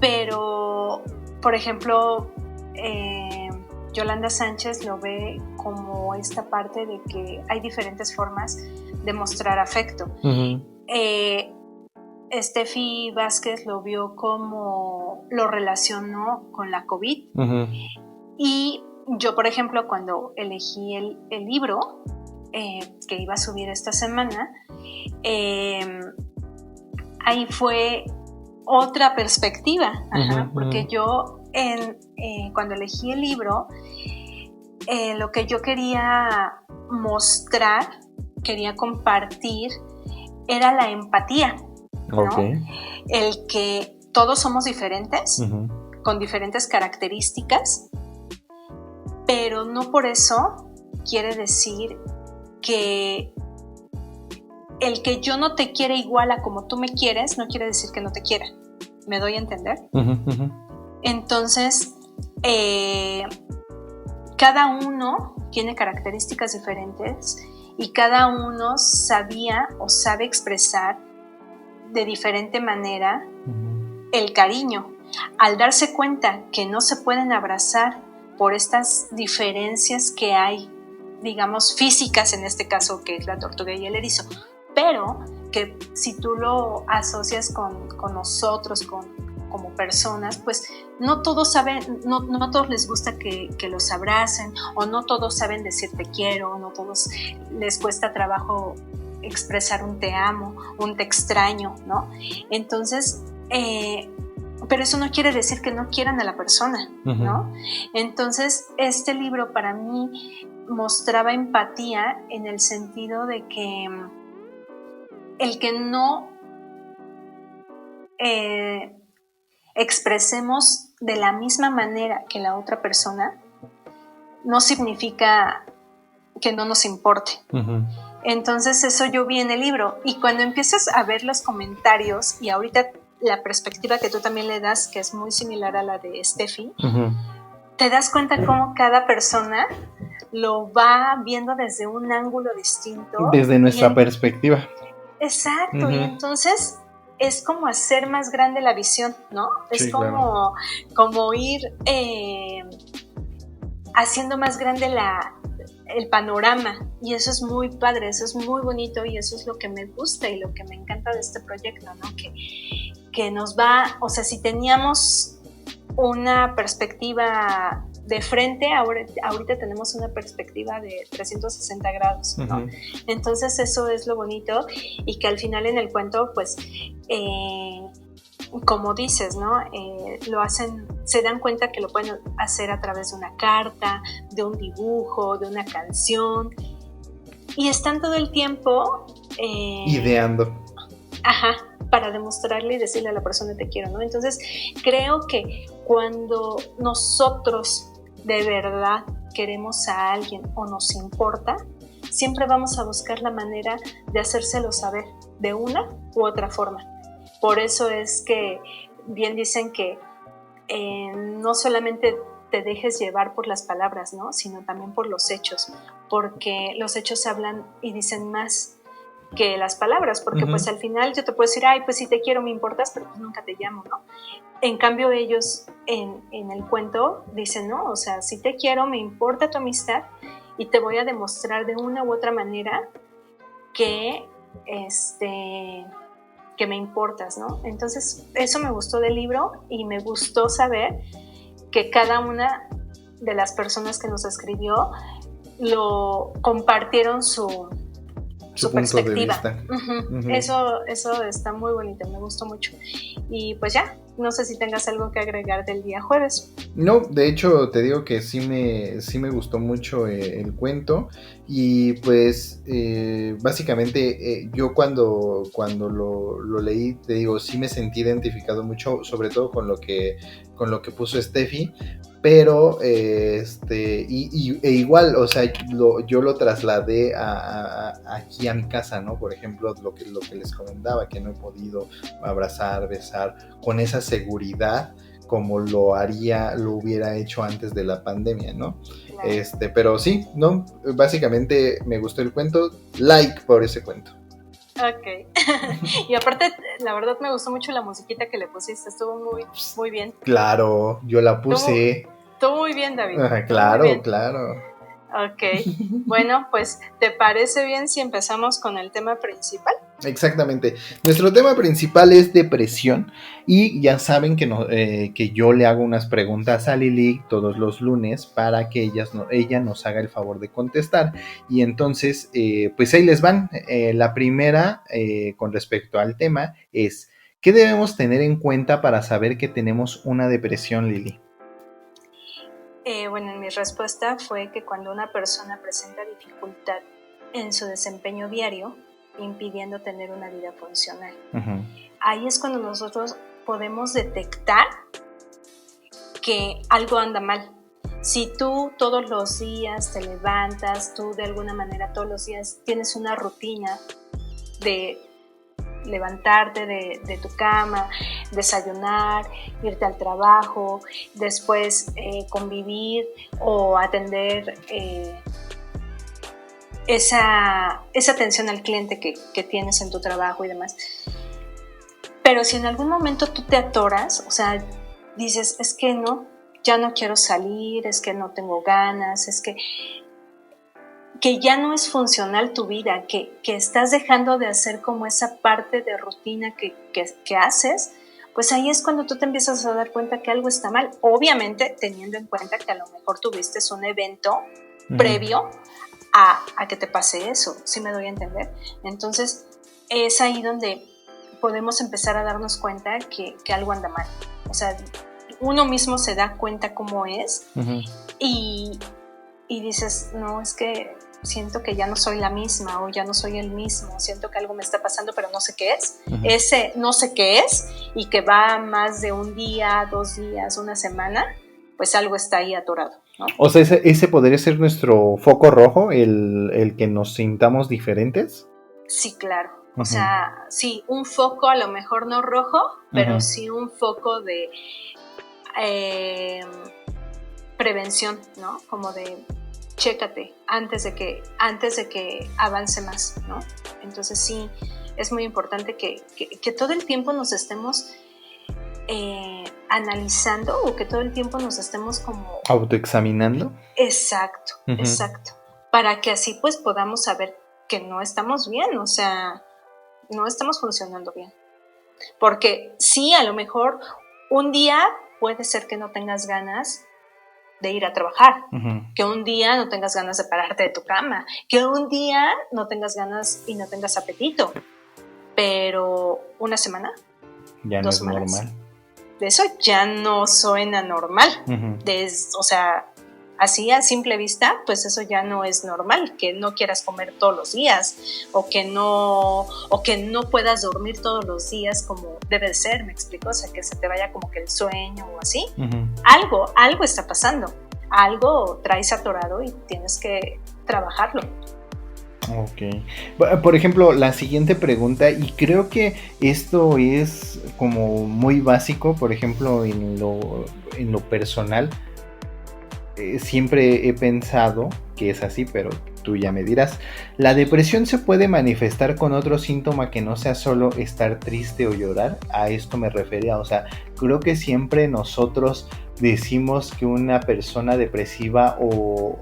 Pero, por ejemplo, Yolanda Sánchez lo ve como esta parte de que hay diferentes formas de mostrar afecto. Uh-huh. Steffi Vázquez lo vio como lo relacionó con la COVID. Uh-huh. Y yo, por ejemplo, cuando elegí el libro que iba a subir esta semana, ahí fue otra perspectiva, uh-huh. Porque yo cuando elegí el libro, lo que yo quería mostrar, quería compartir, era la empatía, ¿no? Okay. El que todos somos diferentes, uh-huh. con diferentes características, pero no por eso quiere decir que el que yo no te quiera igual a como tú me quieres, no quiere decir que no te quiera. ¿Me doy a entender? Uh-huh. Uh-huh. Entonces, cada uno tiene características diferentes y cada uno sabía o sabe expresar de diferente manera el cariño. Al darse cuenta que no se pueden abrazar por estas diferencias que hay, digamos, físicas en este caso, que es la tortuga y el erizo, pero que si tú lo asocias con nosotros, como personas, pues no todos saben, no todos les gusta que los abracen, o no todos saben decir te quiero, no todos les cuesta trabajo expresar un te amo, un te extraño, ¿no? Entonces, pero eso no quiere decir que no quieran a la persona, ¿no? Entonces, este libro para mí mostraba empatía en el sentido de que el que no expresemos de la misma manera que la otra persona no significa que no nos importe. Uh-huh. Entonces eso yo vi en el libro, y cuando empiezas a ver los comentarios, y ahorita la perspectiva que tú también le das, que es muy similar a la de Steffi, Uh-huh. te das cuenta cómo cada persona lo va viendo desde un ángulo distinto. Desde nuestra perspectiva. Exacto, Uh-huh. y entonces es como hacer más grande la visión, ¿no? Sí, es como, claro. como ir haciendo más grande el panorama, y eso es muy padre, eso es muy bonito, y eso es lo que me gusta y lo que me encanta de este proyecto, ¿no? Que nos va, o sea, si teníamos una perspectiva de frente, ahorita tenemos una perspectiva de 360 grados, ¿no? Uh-huh. Entonces eso es lo bonito, y que al final en el cuento, pues, como dices, ¿no? Lo hacen, se dan cuenta que lo pueden hacer a través de una carta, de un dibujo, de una canción, y están todo el tiempo ideando. Ajá, para demostrarle y decirle a la persona te quiero, ¿no? Entonces creo que cuando nosotros de verdad queremos a alguien o nos importa, siempre vamos a buscar la manera de hacérselo saber de una u otra forma. Por eso es que bien dicen que no solamente te dejes llevar por las palabras, ¿no? Sino también por los hechos, porque los hechos hablan y dicen más que las palabras, porque uh-huh. Pues al final yo te puedo decir, ay, pues sí te quiero, me importas, pero pues nunca te llamo, ¿no? En cambio ellos en el cuento dicen, no, o sea, sí te quiero, me importa tu amistad, y te voy a demostrar de una u otra manera que me importas, ¿no? Entonces eso me gustó del libro, y me gustó saber que cada una de las personas que nos escribió lo compartieron su perspectiva. Uh-huh. Uh-huh. Eso está muy bonito, me gustó mucho. Y pues ya, no sé si tengas algo que agregar del día jueves. No, de hecho te digo que sí me gustó mucho el cuento, y pues básicamente yo cuando lo leí, te digo, sí me sentí identificado mucho, sobre todo con lo que puso Steffi. Pero e igual, o sea, yo lo trasladé aquí a mi casa, ¿no? Por ejemplo, lo que les comentaba, que no he podido abrazar, besar con esa seguridad como lo hubiera hecho antes de la pandemia, ¿no? Claro. Pero sí, ¿no? Básicamente me gustó el cuento, like por ese cuento. Ok. Y aparte, la verdad me gustó mucho la musiquita que le pusiste, estuvo muy, muy bien. Claro, yo la puse. Estuvo muy bien, David. Claro, bien. Claro. Ok. Bueno, pues, ¿te parece bien si empezamos con el tema principal? Exactamente. Nuestro tema principal es depresión, y ya saben que yo le hago unas preguntas a Lili todos los lunes para que ella nos haga el favor de contestar. Y entonces, pues ahí les van. La primera, con respecto al tema, es: ¿qué debemos tener en cuenta para saber que tenemos una depresión, Lili? Bueno, mi respuesta fue que cuando una persona presenta dificultad en su desempeño diario, impidiendo tener una vida funcional. Uh-huh. Ahí es cuando nosotros podemos detectar que algo anda mal. Si tú todos los días te levantas, tú de alguna manera todos los días tienes una rutina de levantarte de tu cama, desayunar, irte al trabajo, después convivir o atender esa atención al cliente que tienes en tu trabajo y demás. Pero si en algún momento tú te atoras, o sea, dices, es que no, ya no quiero salir, es que no tengo ganas, es que ya no es funcional tu vida, que estás dejando de hacer como esa parte de rutina que haces, pues ahí es cuando tú te empiezas a dar cuenta que algo está mal. Obviamente teniendo en cuenta que a lo mejor tuviste un evento uh-huh. previo a que te pase eso, ¿sí me doy a entender? Entonces es ahí donde podemos empezar a darnos cuenta que algo anda mal. O sea, uno mismo se da cuenta cómo es uh-huh. y dices, no, es que siento que ya no soy la misma o ya no soy el mismo, siento que algo me está pasando pero no sé qué es. Uh-huh. Ese no sé qué es, y que va más de un día, 2 días, una semana, pues algo está ahí atorado, ¿no? O sea, ese podría ser nuestro foco rojo, el que nos sintamos diferentes. Sí, claro. O sea, sí, un foco a lo mejor no rojo, pero sí un foco de prevención, ¿no? Como de chécate antes de que avance más, ¿no? Entonces sí, es muy importante que todo el tiempo nos estemos analizando, o que todo el tiempo nos estemos como autoexaminando. Exacto, exacto. Para que así pues podamos saber que no estamos bien, o sea, no estamos funcionando bien. Porque sí, a lo mejor un día puede ser que no tengas ganas de ir a trabajar, que un día no tengas ganas de pararte de tu cama, que un día no tengas ganas y no tengas apetito, pero una semana, ya 2 semanas, no es normal. De eso ya no suena normal. O sea, así a simple vista, pues eso ya no es normal, que no quieras comer todos los días, o que no puedas dormir todos los días como debe ser, ¿me explico? O sea, que se te vaya como que el sueño o así. Algo está pasando, algo traes atorado y tienes que trabajarlo. Ok. Por ejemplo, la siguiente pregunta, y creo que esto es como muy básico, por ejemplo, en lo personal, siempre he pensado que es así, pero tú ya me dirás. ¿La depresión se puede manifestar con otro síntoma que no sea solo estar triste o llorar? A esto me refería, o sea, creo que siempre nosotros decimos que una persona depresiva, o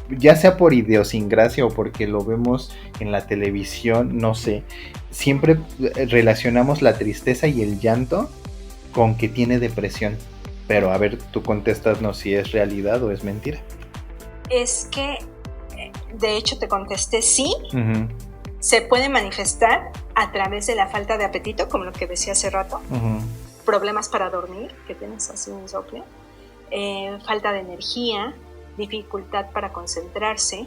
ya sea por idiosincrasia o porque lo vemos en la televisión, no sé, siempre relacionamos la tristeza y el llanto con que tiene depresión. Pero a ver, tú contéstanos si es realidad o es mentira. Es que, de hecho, te contesté sí. Se puede manifestar a través de la falta de apetito, como lo que decía hace rato. Problemas para dormir, que tienes así insomnio. Falta de energía, dificultad para concentrarse.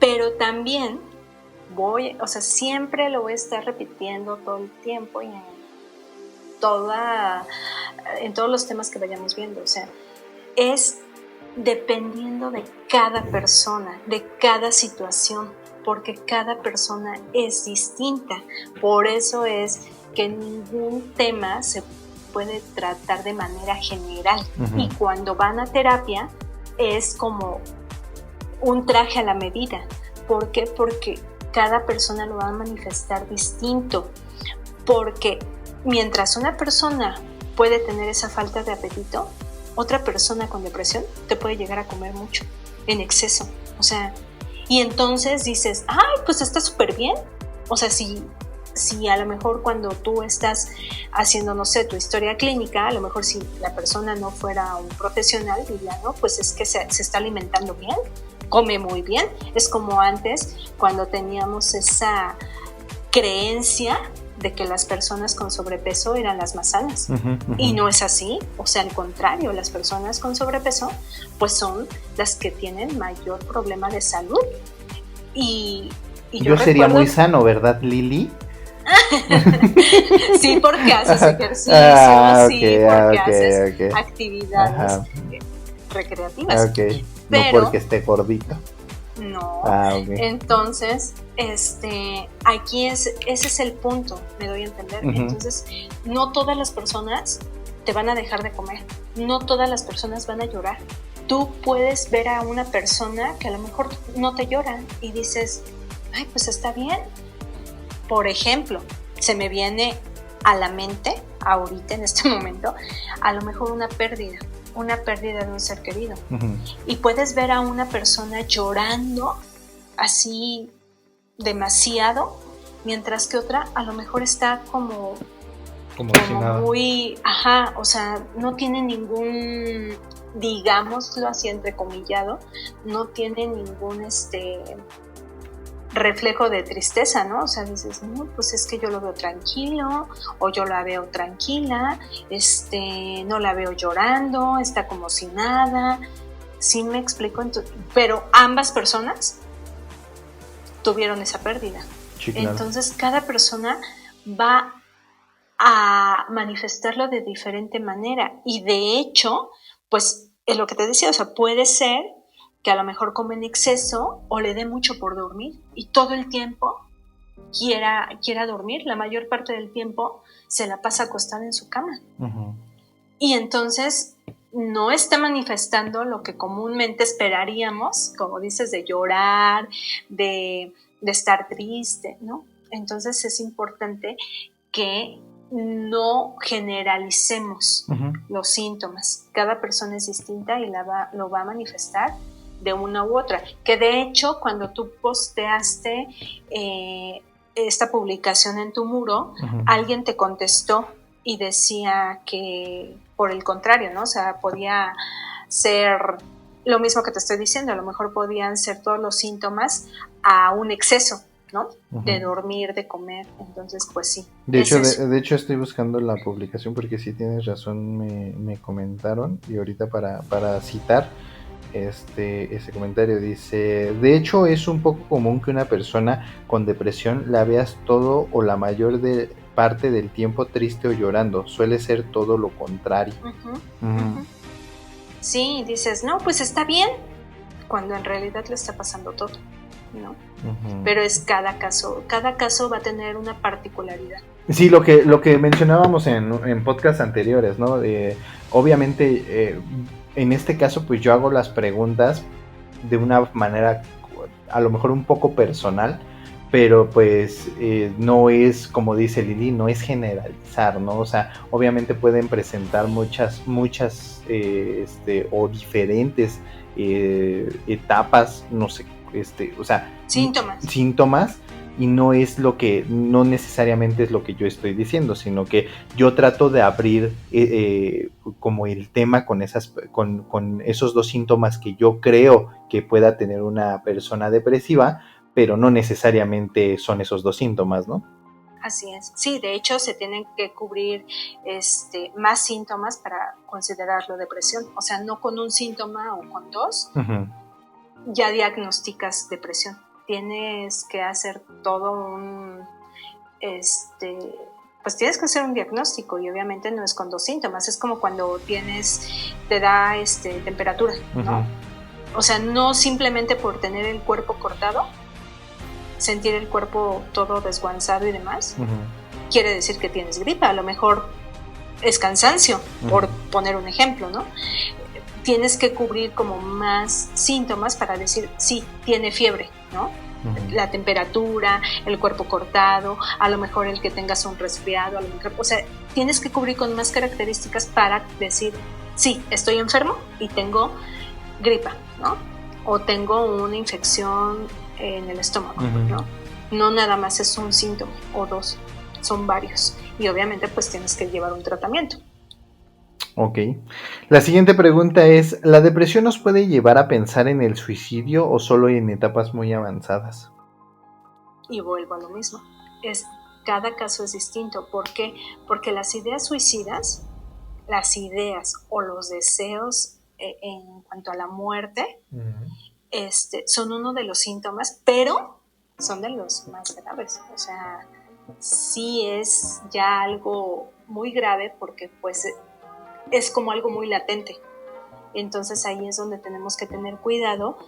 Pero también siempre lo voy a estar repitiendo todo el tiempo y en todos los temas que vayamos viendo, o sea, es dependiendo de cada persona, de cada situación, porque cada persona es distinta. Por eso es que ningún tema se puede tratar de manera general. Y cuando van a terapia es como un traje a la medida. ¿Por qué? Porque cada persona lo va a manifestar distinto. Porque mientras una persona puede tener esa falta de apetito, otra persona con depresión te puede llegar a comer mucho, en exceso. O sea, y entonces dices, ay, pues está súper bien. O sea, si a lo mejor cuando tú estás haciendo, no sé, tu historia clínica, a lo mejor si la persona no fuera un profesional, diría, no, pues es que se está alimentando bien, come muy bien. Es como antes, cuando teníamos esa creencia de que las personas con sobrepeso eran las más sanas. Y no es así, o sea, al contrario, las personas con sobrepeso pues son las que tienen mayor problema de salud. Y yo sería muy sano, ¿verdad, Lili? Sí, porque haces ejercicio, sí, porque haces actividades recreativas. Pero, no porque esté gordito. No, entonces, aquí ese es el punto, me doy a entender. Entonces, no todas las personas te van a dejar de comer, no todas las personas van a llorar. Tú puedes ver a una persona que a lo mejor no te llora y dices, ay, pues está bien. Por ejemplo, se me viene a la mente, ahorita en este momento, a lo mejor una pérdida de un ser querido. Y puedes ver a una persona llorando así demasiado, mientras que otra a lo mejor está como muy, o sea, no tiene ningún, digámoslo así entrecomillado, no tiene ningún reflejo de tristeza, ¿no? O sea, dices, no, pues es que yo lo veo tranquilo, o yo la veo tranquila, no la veo llorando, está como si nada. ¿Sí me explico? Pero ambas personas tuvieron esa pérdida. Sí, claro. Entonces, cada persona va a manifestarlo de diferente manera. Y de hecho, pues, es lo que te decía, o sea, puede ser que a lo mejor come en exceso o le dé mucho por dormir y todo el tiempo quiera dormir, la mayor parte del tiempo se la pasa acostada en su cama. Uh-huh. Y entonces no está manifestando lo que comúnmente esperaríamos, como dices, de llorar, de estar triste, ¿no? Entonces es importante que no generalicemos uh-huh. los síntomas. Cada persona es distinta y lo va a manifestar de una u otra. Que de hecho, cuando tú posteaste esta publicación en tu muro, uh-huh. alguien te contestó y decía que, por el contrario, ¿no? O sea, podía ser lo mismo que te estoy diciendo, a lo mejor podían ser todos los síntomas a un exceso, ¿no? Uh-huh. De dormir, de comer, entonces pues sí. De hecho estoy buscando la publicación porque sí tienes razón, me comentaron, y ahorita para citar ese comentario dice: de hecho es un poco común que una persona con depresión la veas todo o la mayor parte del tiempo triste o llorando, suele ser todo lo contrario. Uh-huh. Uh-huh. Sí, dices, no, pues está bien, cuando en realidad le está pasando todo, ¿no? Uh-huh. Pero es cada caso va a tener una particularidad. Sí, lo que mencionábamos en podcasts anteriores, ¿no? Obviamente, en este caso, pues yo hago las preguntas de una manera a lo mejor un poco personal, pero pues no es, como dice Lili, no es generalizar, ¿no? O sea, obviamente pueden presentar muchas o diferentes etapas, no sé, o sea, síntomas, y no necesariamente es lo que yo estoy diciendo, sino que yo trato de abrir como el tema con esos dos síntomas que yo creo que pueda tener una persona depresiva, pero no necesariamente son esos dos síntomas, ¿no? Así es. Sí, de hecho se tienen que cubrir más síntomas para considerarlo depresión. O sea, no con un síntoma o con dos, uh-huh. ya diagnosticas depresión. Tienes que hacer todo pues tienes que hacer un diagnóstico, y obviamente no es con dos síntomas. Es como cuando te da temperatura, ¿no? Uh-huh. O sea, no simplemente por tener el cuerpo cortado, sentir el cuerpo todo desguanzado y demás, uh-huh. quiere decir que tienes gripa. A lo mejor es cansancio, uh-huh. por poner un ejemplo, ¿no? Tienes que cubrir como más síntomas para decir, sí, tiene fiebre, ¿no? Uh-huh. La temperatura, el cuerpo cortado, a lo mejor el que tengas un resfriado, a lo mejor, o sea, tienes que cubrir con más características para decir, sí, estoy enfermo y tengo gripa, ¿no? O tengo una infección en el estómago, uh-huh. ¿no? No nada más es un síntoma o dos, son varios, y obviamente pues tienes que llevar un tratamiento. Ok. La siguiente pregunta es: ¿la depresión nos puede llevar a pensar en el suicidio o solo en etapas muy avanzadas? Y vuelvo a lo mismo. Cada caso es distinto. ¿Por qué? Porque las ideas suicidas, las ideas o los deseos en cuanto a la muerte, uh-huh. Son uno de los síntomas, pero son de los más graves. O sea, sí es ya algo muy grave, porque pues es como algo muy latente. Entonces ahí es donde tenemos que tener cuidado,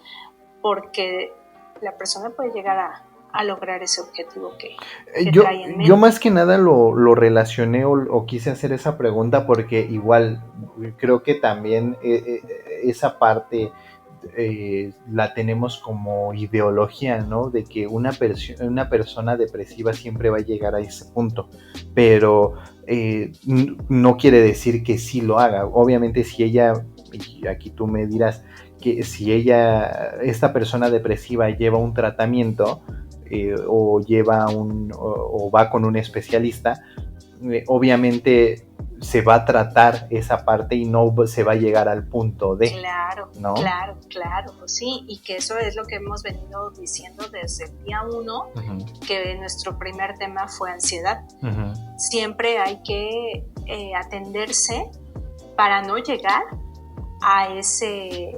porque la persona puede llegar a lograr ese objetivo que trae en mente. Yo más que nada lo relacioné o quise hacer esa pregunta porque igual creo que también esa parte la tenemos como ideología, ¿no? De que una persona depresiva siempre va a llegar a ese punto, pero no quiere decir que sí lo haga. Obviamente si ella, y aquí tú me dirás, que si esta persona depresiva lleva un tratamiento o va con un especialista, obviamente se va a tratar esa parte y no se va a llegar al punto de... Claro, ¿no? Claro, sí, y que eso es lo que hemos venido diciendo desde el día 1, uh-huh. que nuestro primer tema fue ansiedad. Uh-huh. Siempre hay que atenderse para no llegar a ese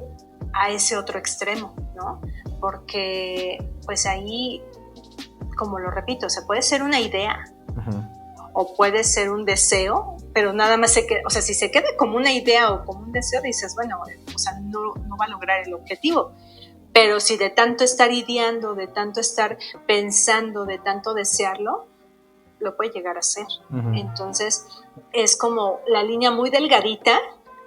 otro extremo, ¿no? Porque pues ahí, como lo repito, se puede ser una idea, uh-huh. o puede ser un deseo, pero nada más o sea, si se queda como una idea o como un deseo, dices, bueno, o sea, no va a lograr el objetivo. Pero si de tanto estar ideando, de tanto estar pensando, de tanto desearlo, lo puede llegar a ser. Uh-huh. Entonces es como la línea muy delgadita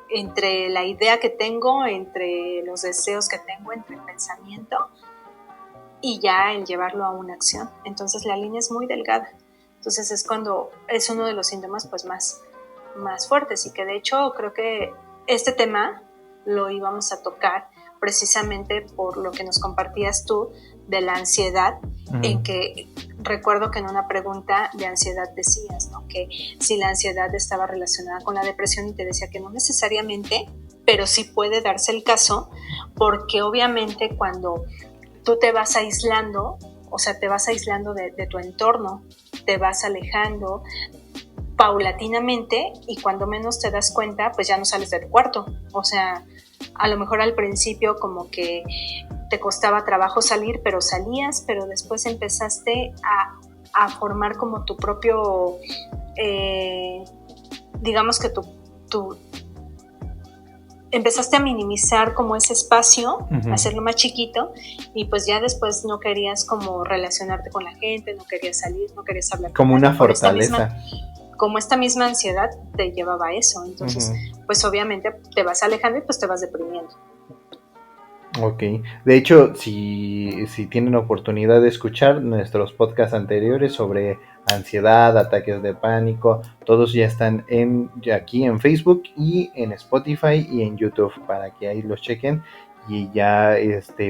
entre la idea que tengo, entre los deseos que tengo, entre el pensamiento y ya el llevarlo a una acción. Entonces la línea es muy delgada. Entonces es cuando es uno de los síntomas pues más fuertes, y que de hecho creo que este tema lo íbamos a tocar precisamente por lo que nos compartías tú de la ansiedad, en que recuerdo que en una pregunta de ansiedad decías, ¿no?, que si la ansiedad estaba relacionada con la depresión, y te decía que no necesariamente, pero sí puede darse el caso, porque obviamente cuando tú te vas aislando, o sea, te vas aislando de tu entorno, te vas alejando paulatinamente, y cuando menos te das cuenta, pues ya no sales del cuarto. O sea, a lo mejor al principio como que te costaba trabajo salir, pero salías, pero después empezaste a formar como tu propio, digamos que tu empezaste a minimizar como ese espacio, uh-huh, hacerlo más chiquito, y pues ya después no querías como relacionarte con la gente, no querías salir, no querías hablar. Como una fortaleza. Como esta misma ansiedad te llevaba a eso. Entonces, uh-huh, pues obviamente te vas alejando y pues te vas deprimiendo. Ok, de hecho, si tienen oportunidad de escuchar nuestros podcasts anteriores sobre ansiedad, ataques de pánico, todos ya están aquí en Facebook y en Spotify y en YouTube, para que ahí los chequen y ya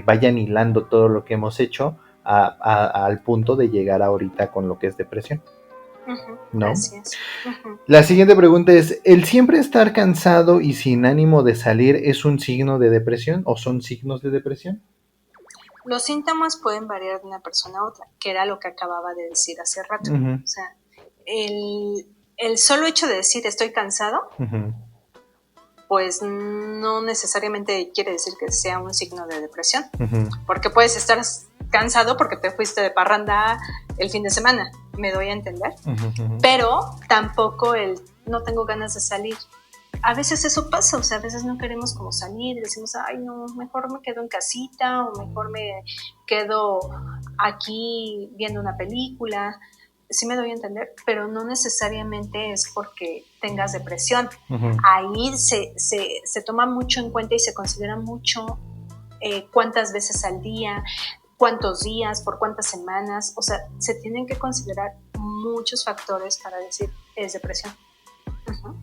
vayan hilando todo lo que hemos hecho al punto de llegar ahorita con lo que es depresión. Uh-huh, ¿no? Así es. Uh-huh. La siguiente pregunta es, ¿el siempre estar cansado y sin ánimo de salir es un signo de depresión o son signos de depresión? Los síntomas pueden variar de una persona a otra, que era lo que acababa de decir hace rato. Uh-huh. O sea, el solo hecho de decir estoy cansado, uh-huh, pues no necesariamente quiere decir que sea un signo de depresión, uh-huh, porque puedes estar cansado porque te fuiste de parranda el fin de semana, me doy a entender, uh-huh, pero tampoco no tengo ganas de salir. A veces eso pasa, o sea, a veces no queremos como salir, decimos, ay no, mejor me quedo en casita, o mejor me quedo aquí viendo una película. Sí me doy a entender, pero no necesariamente es porque tengas depresión. Uh-huh. Ahí se toma mucho en cuenta y se considera mucho cuántas veces al día, cuántos días, por cuántas semanas. O sea, se tienen que considerar muchos factores para decir es depresión. Uh-huh.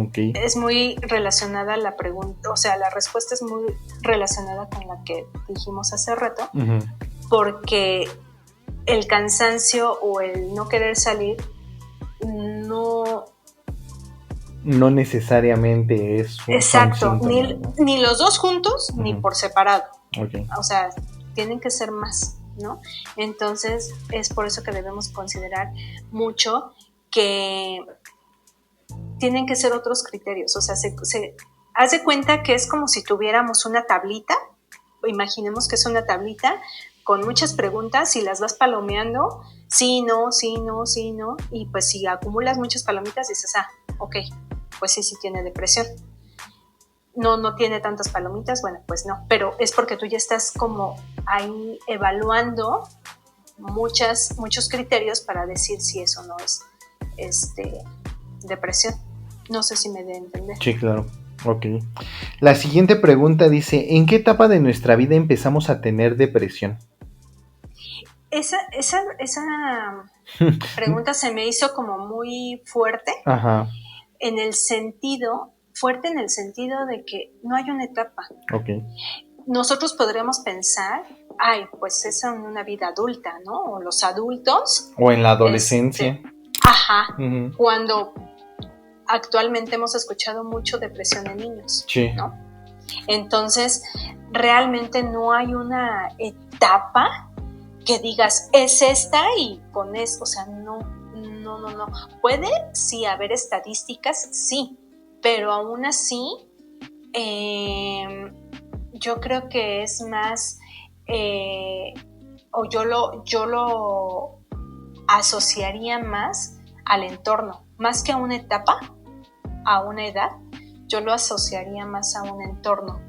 Okay. Es muy relacionada la pregunta, o sea, la respuesta es muy relacionada con la que dijimos hace rato, uh-huh, porque el cansancio o el no querer salir no necesariamente es un exacto, ni los dos juntos, uh-huh, ni por separado. Okay. O sea, tienen que ser más, ¿no? Entonces es por eso que debemos considerar mucho que tienen que ser otros criterios. O sea, haz de cuenta que es como si tuviéramos una tablita, imaginemos que es una tablita con muchas preguntas y las vas palomeando, sí, no, sí, no, sí, no, y pues si acumulas muchas palomitas dices, ok, pues sí tiene depresión. No tiene tantas palomitas, bueno, pues no, pero es porque tú ya estás como ahí evaluando muchos criterios para decir si eso no es depresión. No sé si me dé a entender. Sí, claro. Ok. La siguiente pregunta dice, ¿en qué etapa de nuestra vida empezamos a tener depresión? Esa pregunta se me hizo como muy fuerte. Ajá. Fuerte en el sentido de que no hay una etapa. Okay. Nosotros podríamos pensar, pues es en una vida adulta, ¿no? O los adultos. O en la adolescencia. Ajá. Uh-huh. Cuando actualmente hemos escuchado mucho depresión en niños. Sí. ¿No? Entonces, realmente no hay una etapa que digas, es esta y con eso, o sea, no. Puede sí haber estadísticas, sí, pero aún así, yo creo que es más, o yo lo asociaría más al entorno, más que a una etapa, a una edad, yo lo asociaría más a un entorno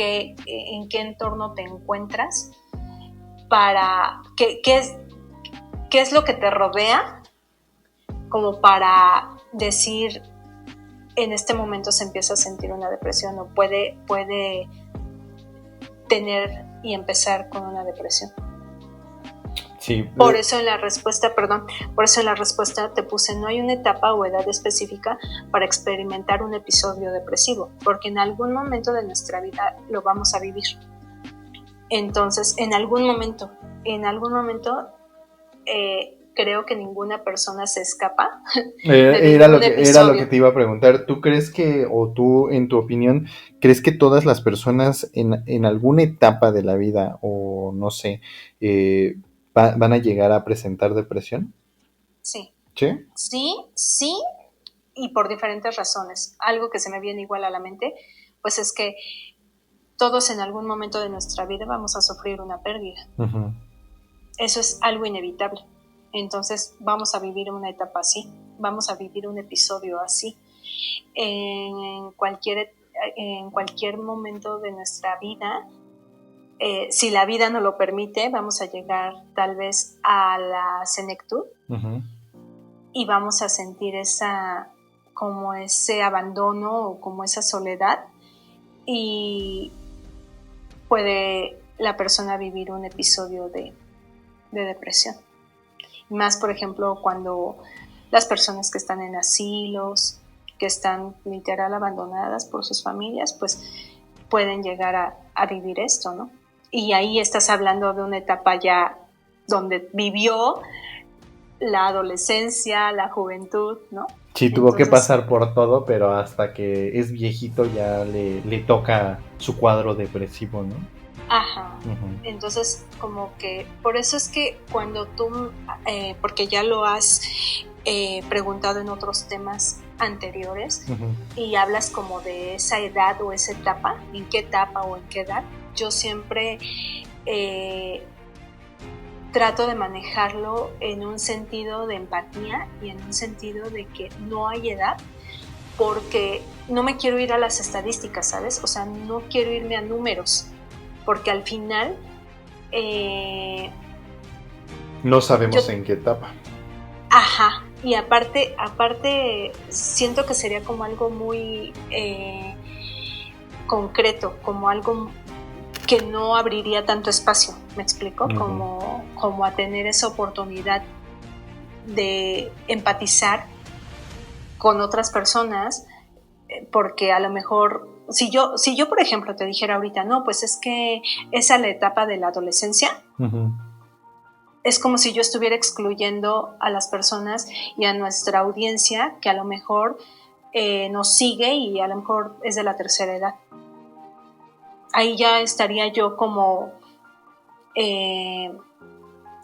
en qué entorno te encuentras, para qué es lo que te rodea, como para decir, en este momento se empieza a sentir una depresión o puede tener y empezar con una depresión. Sí. Por eso en la respuesta te puse, no hay una etapa o edad específica para experimentar un episodio depresivo, porque en algún momento de nuestra vida lo vamos a vivir. Entonces, en algún momento, creo que ninguna persona se escapa. Era lo que te iba a preguntar. ¿Tú crees que, o tú, en tu opinión, crees que todas las personas en alguna etapa de la vida, o no sé, van a llegar a presentar depresión? Sí. ¿Sí? Sí, y por diferentes razones. Algo que se me viene igual a la mente, pues es que todos en algún momento de nuestra vida vamos a sufrir una pérdida. Uh-huh. Eso es algo inevitable. Entonces vamos a vivir una etapa así, vamos a vivir un episodio así. En cualquier momento de nuestra vida, si la vida nos lo permite, vamos a llegar tal vez a la senectud. Uh-huh. Y vamos a sentir como ese abandono o como esa soledad, y puede la persona vivir un episodio de depresión. Más, por ejemplo, cuando las personas que están en asilos, que están literal abandonadas por sus familias, pues pueden llegar a vivir esto, ¿no? Y ahí estás hablando de una etapa ya donde vivió la adolescencia, la juventud, ¿no? Sí, tuvo que pasar por todo, pero hasta que es viejito ya le toca su cuadro depresivo, ¿no? Ajá. Uh-huh. Entonces, como que por eso es que cuando tú, porque ya lo has preguntado en otros temas anteriores, uh-huh, y hablas como de esa edad o esa etapa, en qué etapa o en qué edad, yo siempre trato de manejarlo en un sentido de empatía y en un sentido de que no hay edad, porque no me quiero ir a las estadísticas, ¿sabes? O sea, no quiero irme a números, porque al final no sabemos en qué etapa. Ajá, y aparte siento que sería como algo muy concreto, como algo que no abriría tanto espacio, ¿me explico? Uh-huh. Como a tener esa oportunidad de empatizar con otras personas, porque a lo mejor, si yo por ejemplo te dijera ahorita, no, pues es que esa es la etapa de la adolescencia, uh-huh, es como si yo estuviera excluyendo a las personas y a nuestra audiencia que a lo mejor nos sigue y a lo mejor es de la tercera edad. Ahí ya estaría yo como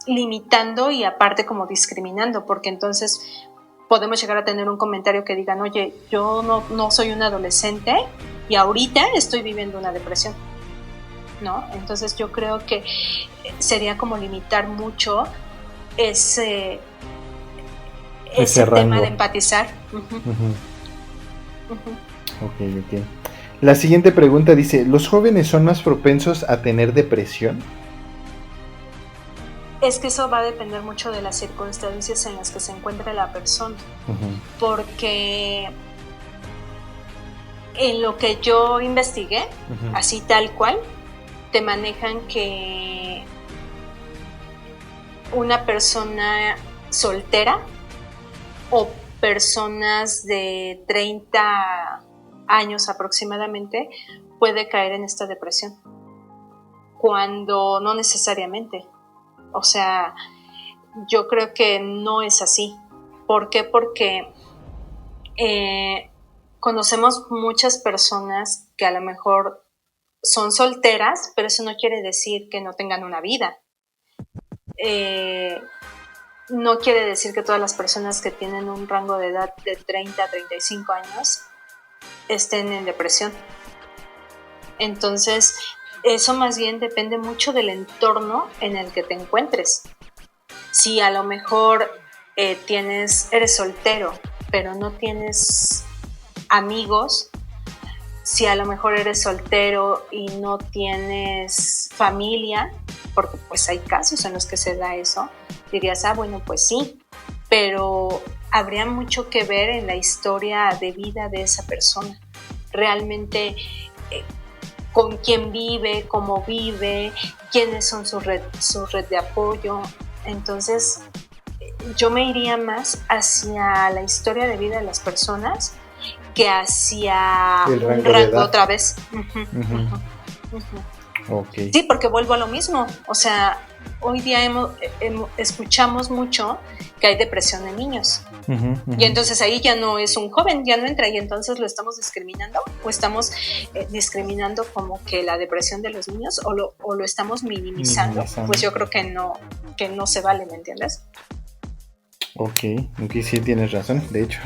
limitando y aparte como discriminando, porque entonces podemos llegar a tener un comentario que digan, oye, yo no soy un adolescente y ahorita estoy viviendo una depresión, ¿no? Entonces yo creo que sería como limitar mucho ese tema de empatizar. Uh-huh. Uh-huh. Uh-huh. Ok. La siguiente pregunta dice, ¿los jóvenes son más propensos a tener depresión? Es que eso va a depender mucho de las circunstancias en las que se encuentre la persona. Uh-huh. Porque en lo que yo investigué, uh-huh, así tal cual, te manejan que una persona soltera o personas de 30 años aproximadamente puede caer en esta depresión, cuando no necesariamente. O sea, yo creo que no es así. ¿Por qué? Porque conocemos muchas personas que a lo mejor son solteras, pero eso no quiere decir que no tengan una vida. No quiere decir que todas las personas que tienen un rango de edad de 30 a 35 años estén en depresión. Entonces, eso más bien depende mucho del entorno en el que te encuentres. Si a lo mejor eres soltero, pero no tienes amigos, si a lo mejor eres soltero y no tienes familia, porque pues hay casos en los que se da eso, dirías, bueno, pues sí, pero habría mucho que ver en la historia de vida de esa persona. Realmente con quién vive, cómo vive, quiénes son su red de apoyo. Entonces, yo me iría más hacia la historia de vida de las personas que hacia un rango otra vez. Okay. Sí, porque vuelvo a lo mismo. O sea, hoy día escuchamos mucho que hay depresión en niños. Y entonces ahí ya no es un joven, ya no entra, y entonces lo estamos discriminando, o estamos discriminando como que la depresión de los niños, o lo estamos minimizando. Pues yo creo que no se vale, ¿me entiendes? Ok, sí tienes razón, de hecho.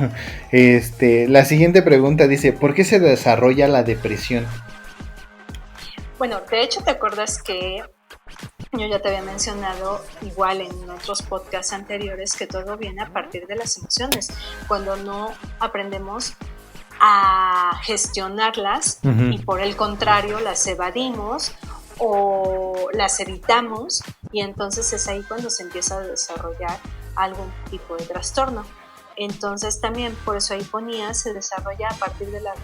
La siguiente pregunta dice, ¿por qué se desarrolla la depresión? Bueno, de hecho, ¿te acuerdas que yo ya te había mencionado, igual en otros podcasts anteriores, que todo viene a partir de las emociones? Cuando no aprendemos a gestionarlas y por el contrario las evadimos o las evitamos, y entonces es ahí cuando se empieza a desarrollar algún tipo de trastorno. Entonces también por eso ahí ponía, se desarrolla a partir de la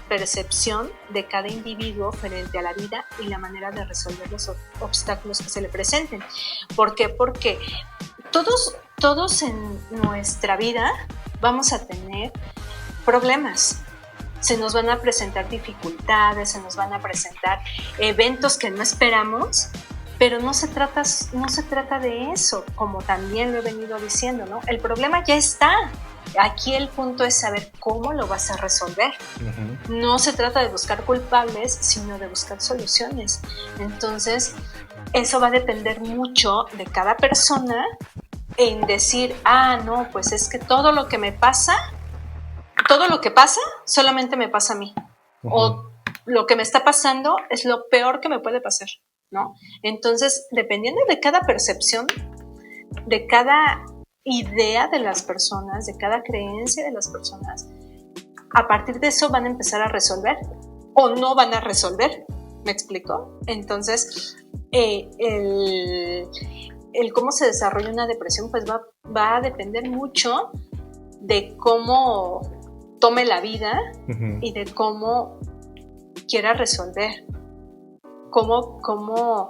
percepción de cada individuo frente a la vida y la manera de resolver los obstáculos que se le presenten. ¿Por qué? Porque todos en nuestra vida vamos a tener problemas. Se nos van a presentar dificultades, se nos van a presentar eventos que no esperamos, pero no se trata de eso, como también lo he venido diciendo, ¿no? El problema ya está. Aquí el punto es saber cómo lo vas a resolver. No se trata de buscar culpables, sino de buscar soluciones. Entonces, eso va a depender mucho de cada persona en decir, no, pues es que todo lo que pasa, solamente me pasa a mí. O lo que me está pasando es lo peor que me puede pasar, ¿no? Entonces, dependiendo de cada percepción, de cada idea de las personas, de cada creencia de las personas, a partir de eso van a empezar a resolver o no van a resolver. ¿Me explico? Entonces, el cómo se desarrolla una depresión pues va a depender mucho de cómo tome la vida y de cómo quiera resolver, cómo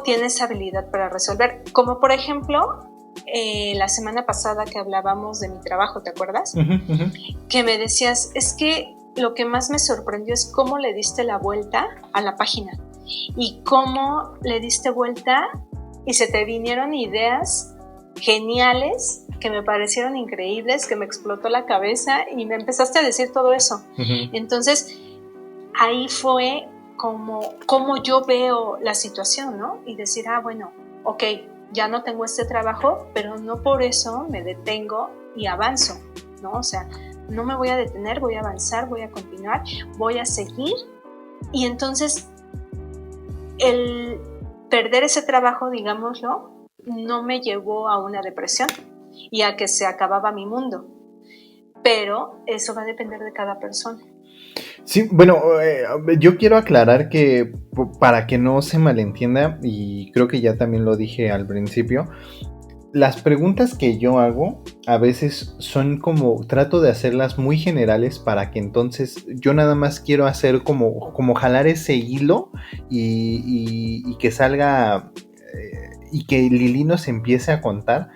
tiene esa habilidad para resolver. Como por ejemplo, la semana pasada que hablábamos de mi trabajo, ¿te acuerdas? Que me decías, es que lo que más me sorprendió es cómo le diste la vuelta a la página y cómo le diste vuelta y se te vinieron ideas geniales que me parecieron increíbles, que me explotó la cabeza y me empezaste a decir todo eso. Entonces, ahí fue como yo veo la situación, ¿no? Y decir, bueno, ok, ya no tengo este trabajo, pero no por eso me detengo y avanzo, ¿no? O sea, no me voy a detener, voy a avanzar, voy a continuar, voy a seguir. Y entonces, el perder ese trabajo, digámoslo, no me llevó a una depresión y a que se acababa mi mundo. Pero eso va a depender de cada persona. Sí, bueno, yo quiero aclarar que para que no se malentienda, y creo que ya también lo dije al principio, las preguntas que yo hago a veces son como, trato de hacerlas muy generales para que entonces yo nada más quiero hacer como jalar ese hilo y que salga y que Lili nos empiece a contar,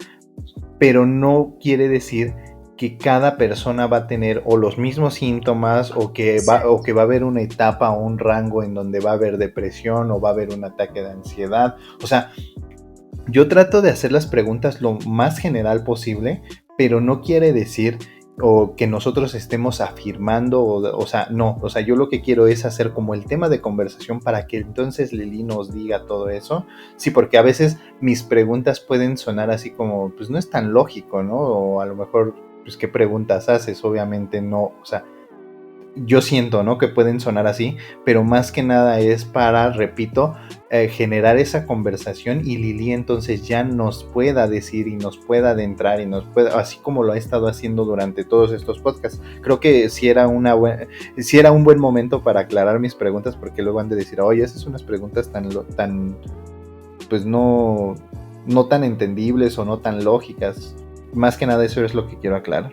pero no quiere decir que cada persona va a tener o los mismos síntomas o que va a haber una etapa o un rango en donde va a haber depresión o va a haber un ataque de ansiedad. O sea, yo trato de hacer las preguntas lo más general posible, pero no quiere decir o que nosotros estemos afirmando, o sea, no, o sea, yo lo que quiero es hacer como el tema de conversación para que entonces Lili nos diga todo eso. Sí, porque a veces mis preguntas pueden sonar así como, pues no es tan lógico, ¿no? O a lo mejor, pues qué preguntas haces, obviamente no, o sea, yo siento, ¿no? Que pueden sonar así, pero más que nada es para, repito, generar esa conversación y Lili entonces ya nos pueda decir y nos pueda adentrar y nos pueda, así como lo ha estado haciendo durante todos estos podcasts. Creo que sí era un buen momento para aclarar mis preguntas, porque luego han de decir, oye, esas son unas preguntas tan pues no tan entendibles o no tan lógicas. Más que nada eso es lo que quiero aclarar.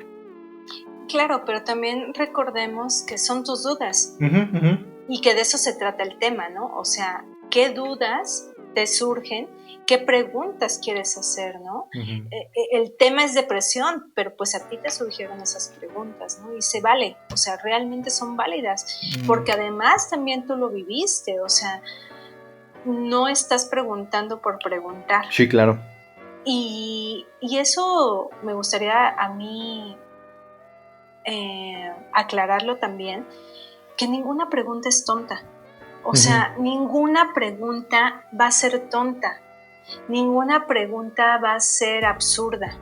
Claro, pero también recordemos que son tus dudas Uh-huh. Y que de eso se trata el tema, ¿no? O sea, ¿qué dudas te surgen? ¿Qué preguntas quieres hacer, no? Uh-huh. El tema es depresión, pero pues a ti te surgieron esas preguntas, ¿no? Y se vale, o sea, realmente son válidas, porque además también tú lo viviste, o sea, no estás preguntando por preguntar. Sí, claro. Y eso me gustaría a mí aclararlo también, que ninguna pregunta es tonta. O sea, ninguna pregunta va a ser tonta. Ninguna pregunta va a ser absurda.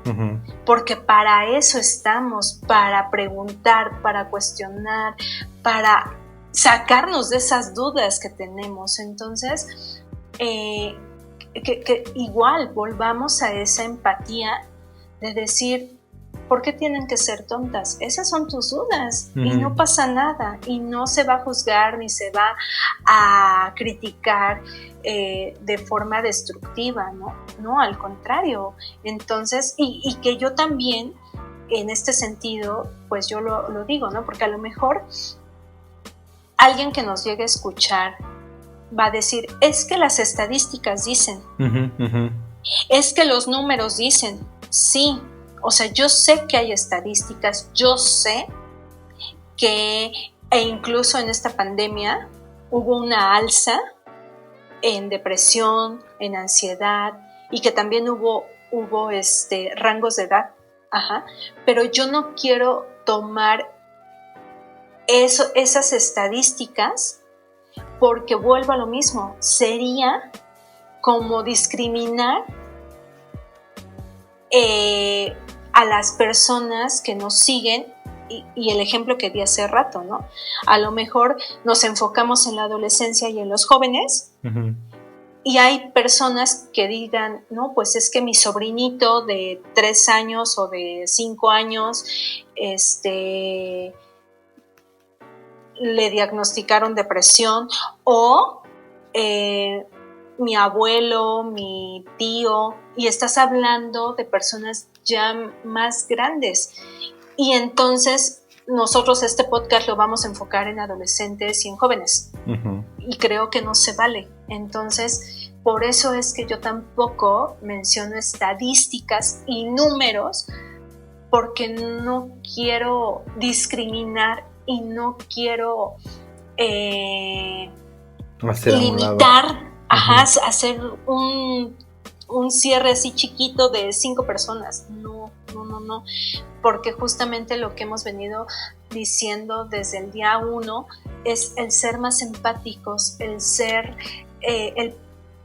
Porque para eso estamos, para preguntar, para cuestionar, para sacarnos de esas dudas que tenemos. Entonces, que igual volvamos a esa empatía de decir, ¿por qué tienen que ser tontas? Esas son tus dudas y no pasa nada y no se va a juzgar ni se va a criticar de forma destructiva, ¿no? No, al contrario. Entonces, y que yo también, en este sentido, pues yo lo digo, ¿no? Porque a lo mejor alguien que nos llegue a escuchar va a decir, es que las estadísticas dicen, es que los números dicen, sí. O sea, yo sé que hay estadísticas, yo sé que incluso en esta pandemia hubo una alza en depresión, en ansiedad y que también hubo rangos de edad. Pero yo no quiero tomar esas estadísticas porque vuelvo a lo mismo, sería como discriminar a las personas que nos siguen y el ejemplo que di hace rato, ¿no? A lo mejor nos enfocamos en la adolescencia y en los jóvenes y hay personas que digan, no, pues es que mi sobrinito de 3 años o de 5 años le diagnosticaron depresión o mi abuelo, mi tío, y estás hablando de personas ya más grandes. Y entonces nosotros este podcast lo vamos a enfocar en adolescentes y en jóvenes. Y creo que no se vale. Entonces, por eso es que yo tampoco menciono estadísticas y números, porque no quiero discriminar y no quiero limitar, hacer un cierre así chiquito de 5 personas. No, porque justamente lo que hemos venido diciendo desde el día 1 es el ser más empáticos, el ser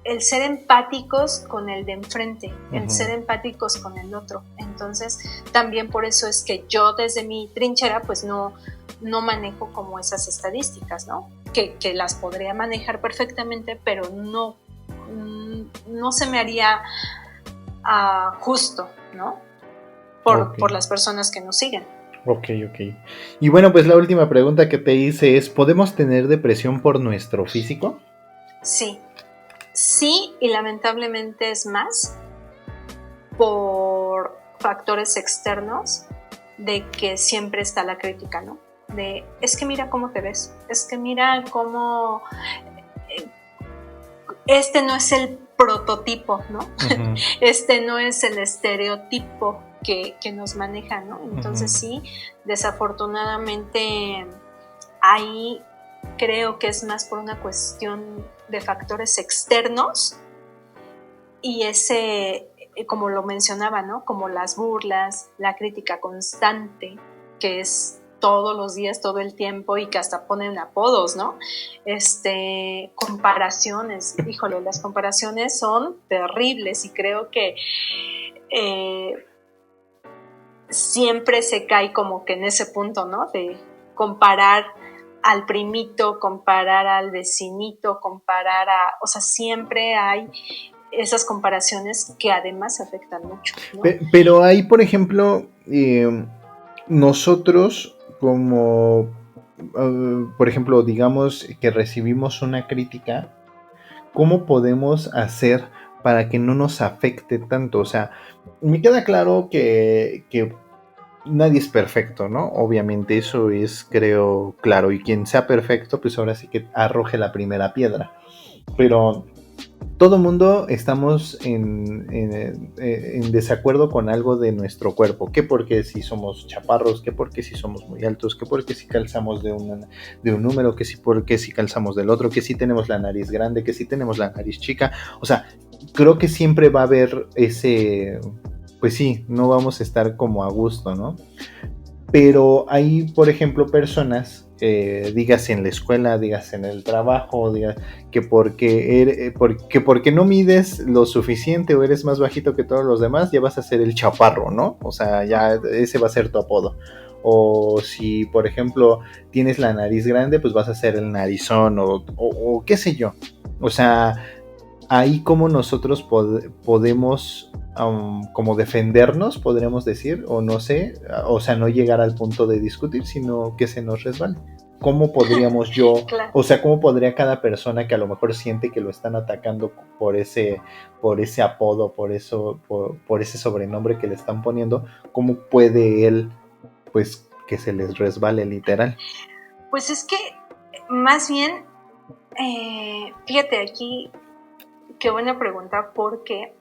empáticos con el de enfrente, el ser empáticos con el otro. Entonces, también por eso es que yo desde mi trinchera pues no manejo como esas estadísticas, ¿no? Que las podría manejar perfectamente, pero no se me haría justo, ¿no? Por las personas que nos siguen. Ok. Y bueno, pues la última pregunta que te hice es, ¿podemos tener depresión por nuestro físico? Sí, y lamentablemente es más por factores externos, de que siempre está la crítica, ¿no? De, es que mira cómo te ves, es que mira cómo no es el prototipo, ¿no? No es el estereotipo que nos maneja, ¿no? Entonces sí, desafortunadamente ahí creo que es más por una cuestión de factores externos y ese, como lo mencionaba, ¿no? Como las burlas, la crítica constante, que es todos los días, todo el tiempo y que hasta ponen apodos, ¿no? Comparaciones, híjole, las comparaciones son terribles y creo que siempre se cae como que en ese punto, ¿no? De comparar al primito, comparar al vecinito, o sea, siempre hay esas comparaciones que además afectan mucho, ¿no? Pero ahí, por ejemplo, nosotros como, por ejemplo, digamos que recibimos una crítica, ¿cómo podemos hacer para que no nos afecte tanto? O sea, me queda claro que nadie es perfecto, ¿no? Obviamente eso es, creo, claro. Y quien sea perfecto, pues ahora sí que arroje la primera piedra. Pero todo mundo estamos en desacuerdo con algo de nuestro cuerpo. Que porque si somos chaparros, que porque si somos muy altos, que porque si calzamos de un número, que si porque si calzamos del otro, que si tenemos la nariz grande, que si tenemos la nariz chica. O sea, creo que siempre va a haber ese... Pues sí, no vamos a estar como a gusto, ¿no? Pero hay, por ejemplo, personas, digas en la escuela, digas en el trabajo, digas que porque no mides lo suficiente o eres más bajito que todos los demás, ya vas a ser el chaparro, ¿no? O sea, ya ese va a ser tu apodo. O si, por ejemplo, tienes la nariz grande, pues vas a ser el narizón o qué sé yo. O sea, ahí como nosotros podemos como defendernos, podríamos decir, o no sé, o sea, no llegar al punto de discutir, sino que se nos resbale. ¿Cómo podríamos Claro. o sea, cómo podría cada persona que a lo mejor siente que lo están atacando por ese apodo, por ese sobrenombre que le están poniendo, cómo puede él, pues, que se les resbale literal? Pues es que, más bien, fíjate aquí, qué buena pregunta, porque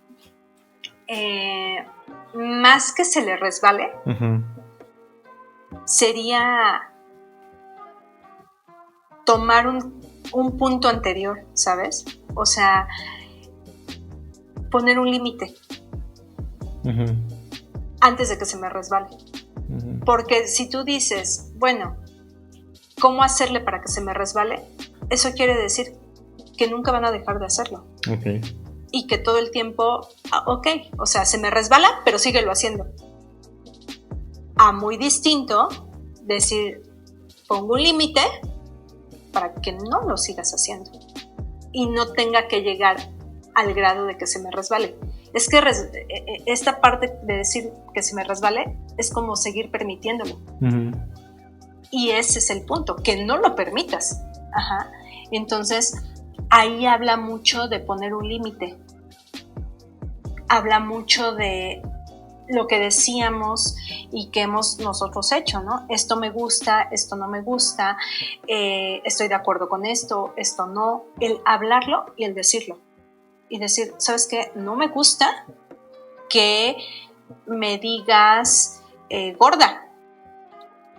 más que se le resbale, sería tomar un punto anterior, ¿sabes? O sea, poner un límite antes de que se me resbale. Porque si tú dices, bueno, ¿cómo hacerle para que se me resbale? Eso quiere decir que nunca van a dejar de hacerlo. Okay. Y que todo el tiempo, ok, o sea, se me resbala, pero síguelo haciendo. Muy distinto decir, pongo un límite para que no lo sigas haciendo y no tenga que llegar al grado de que se me resbale. Es que esta parte de decir que se me resbale es como seguir permitiéndolo. Y ese es el punto, que no lo permitas. Entonces, ahí habla mucho de poner un límite. Habla mucho de lo que decíamos y que hemos nosotros hecho, ¿no? Esto me gusta, esto no me gusta, estoy de acuerdo con esto, esto no. El hablarlo y el decirlo. Y decir, ¿sabes qué? No me gusta que me digas gorda.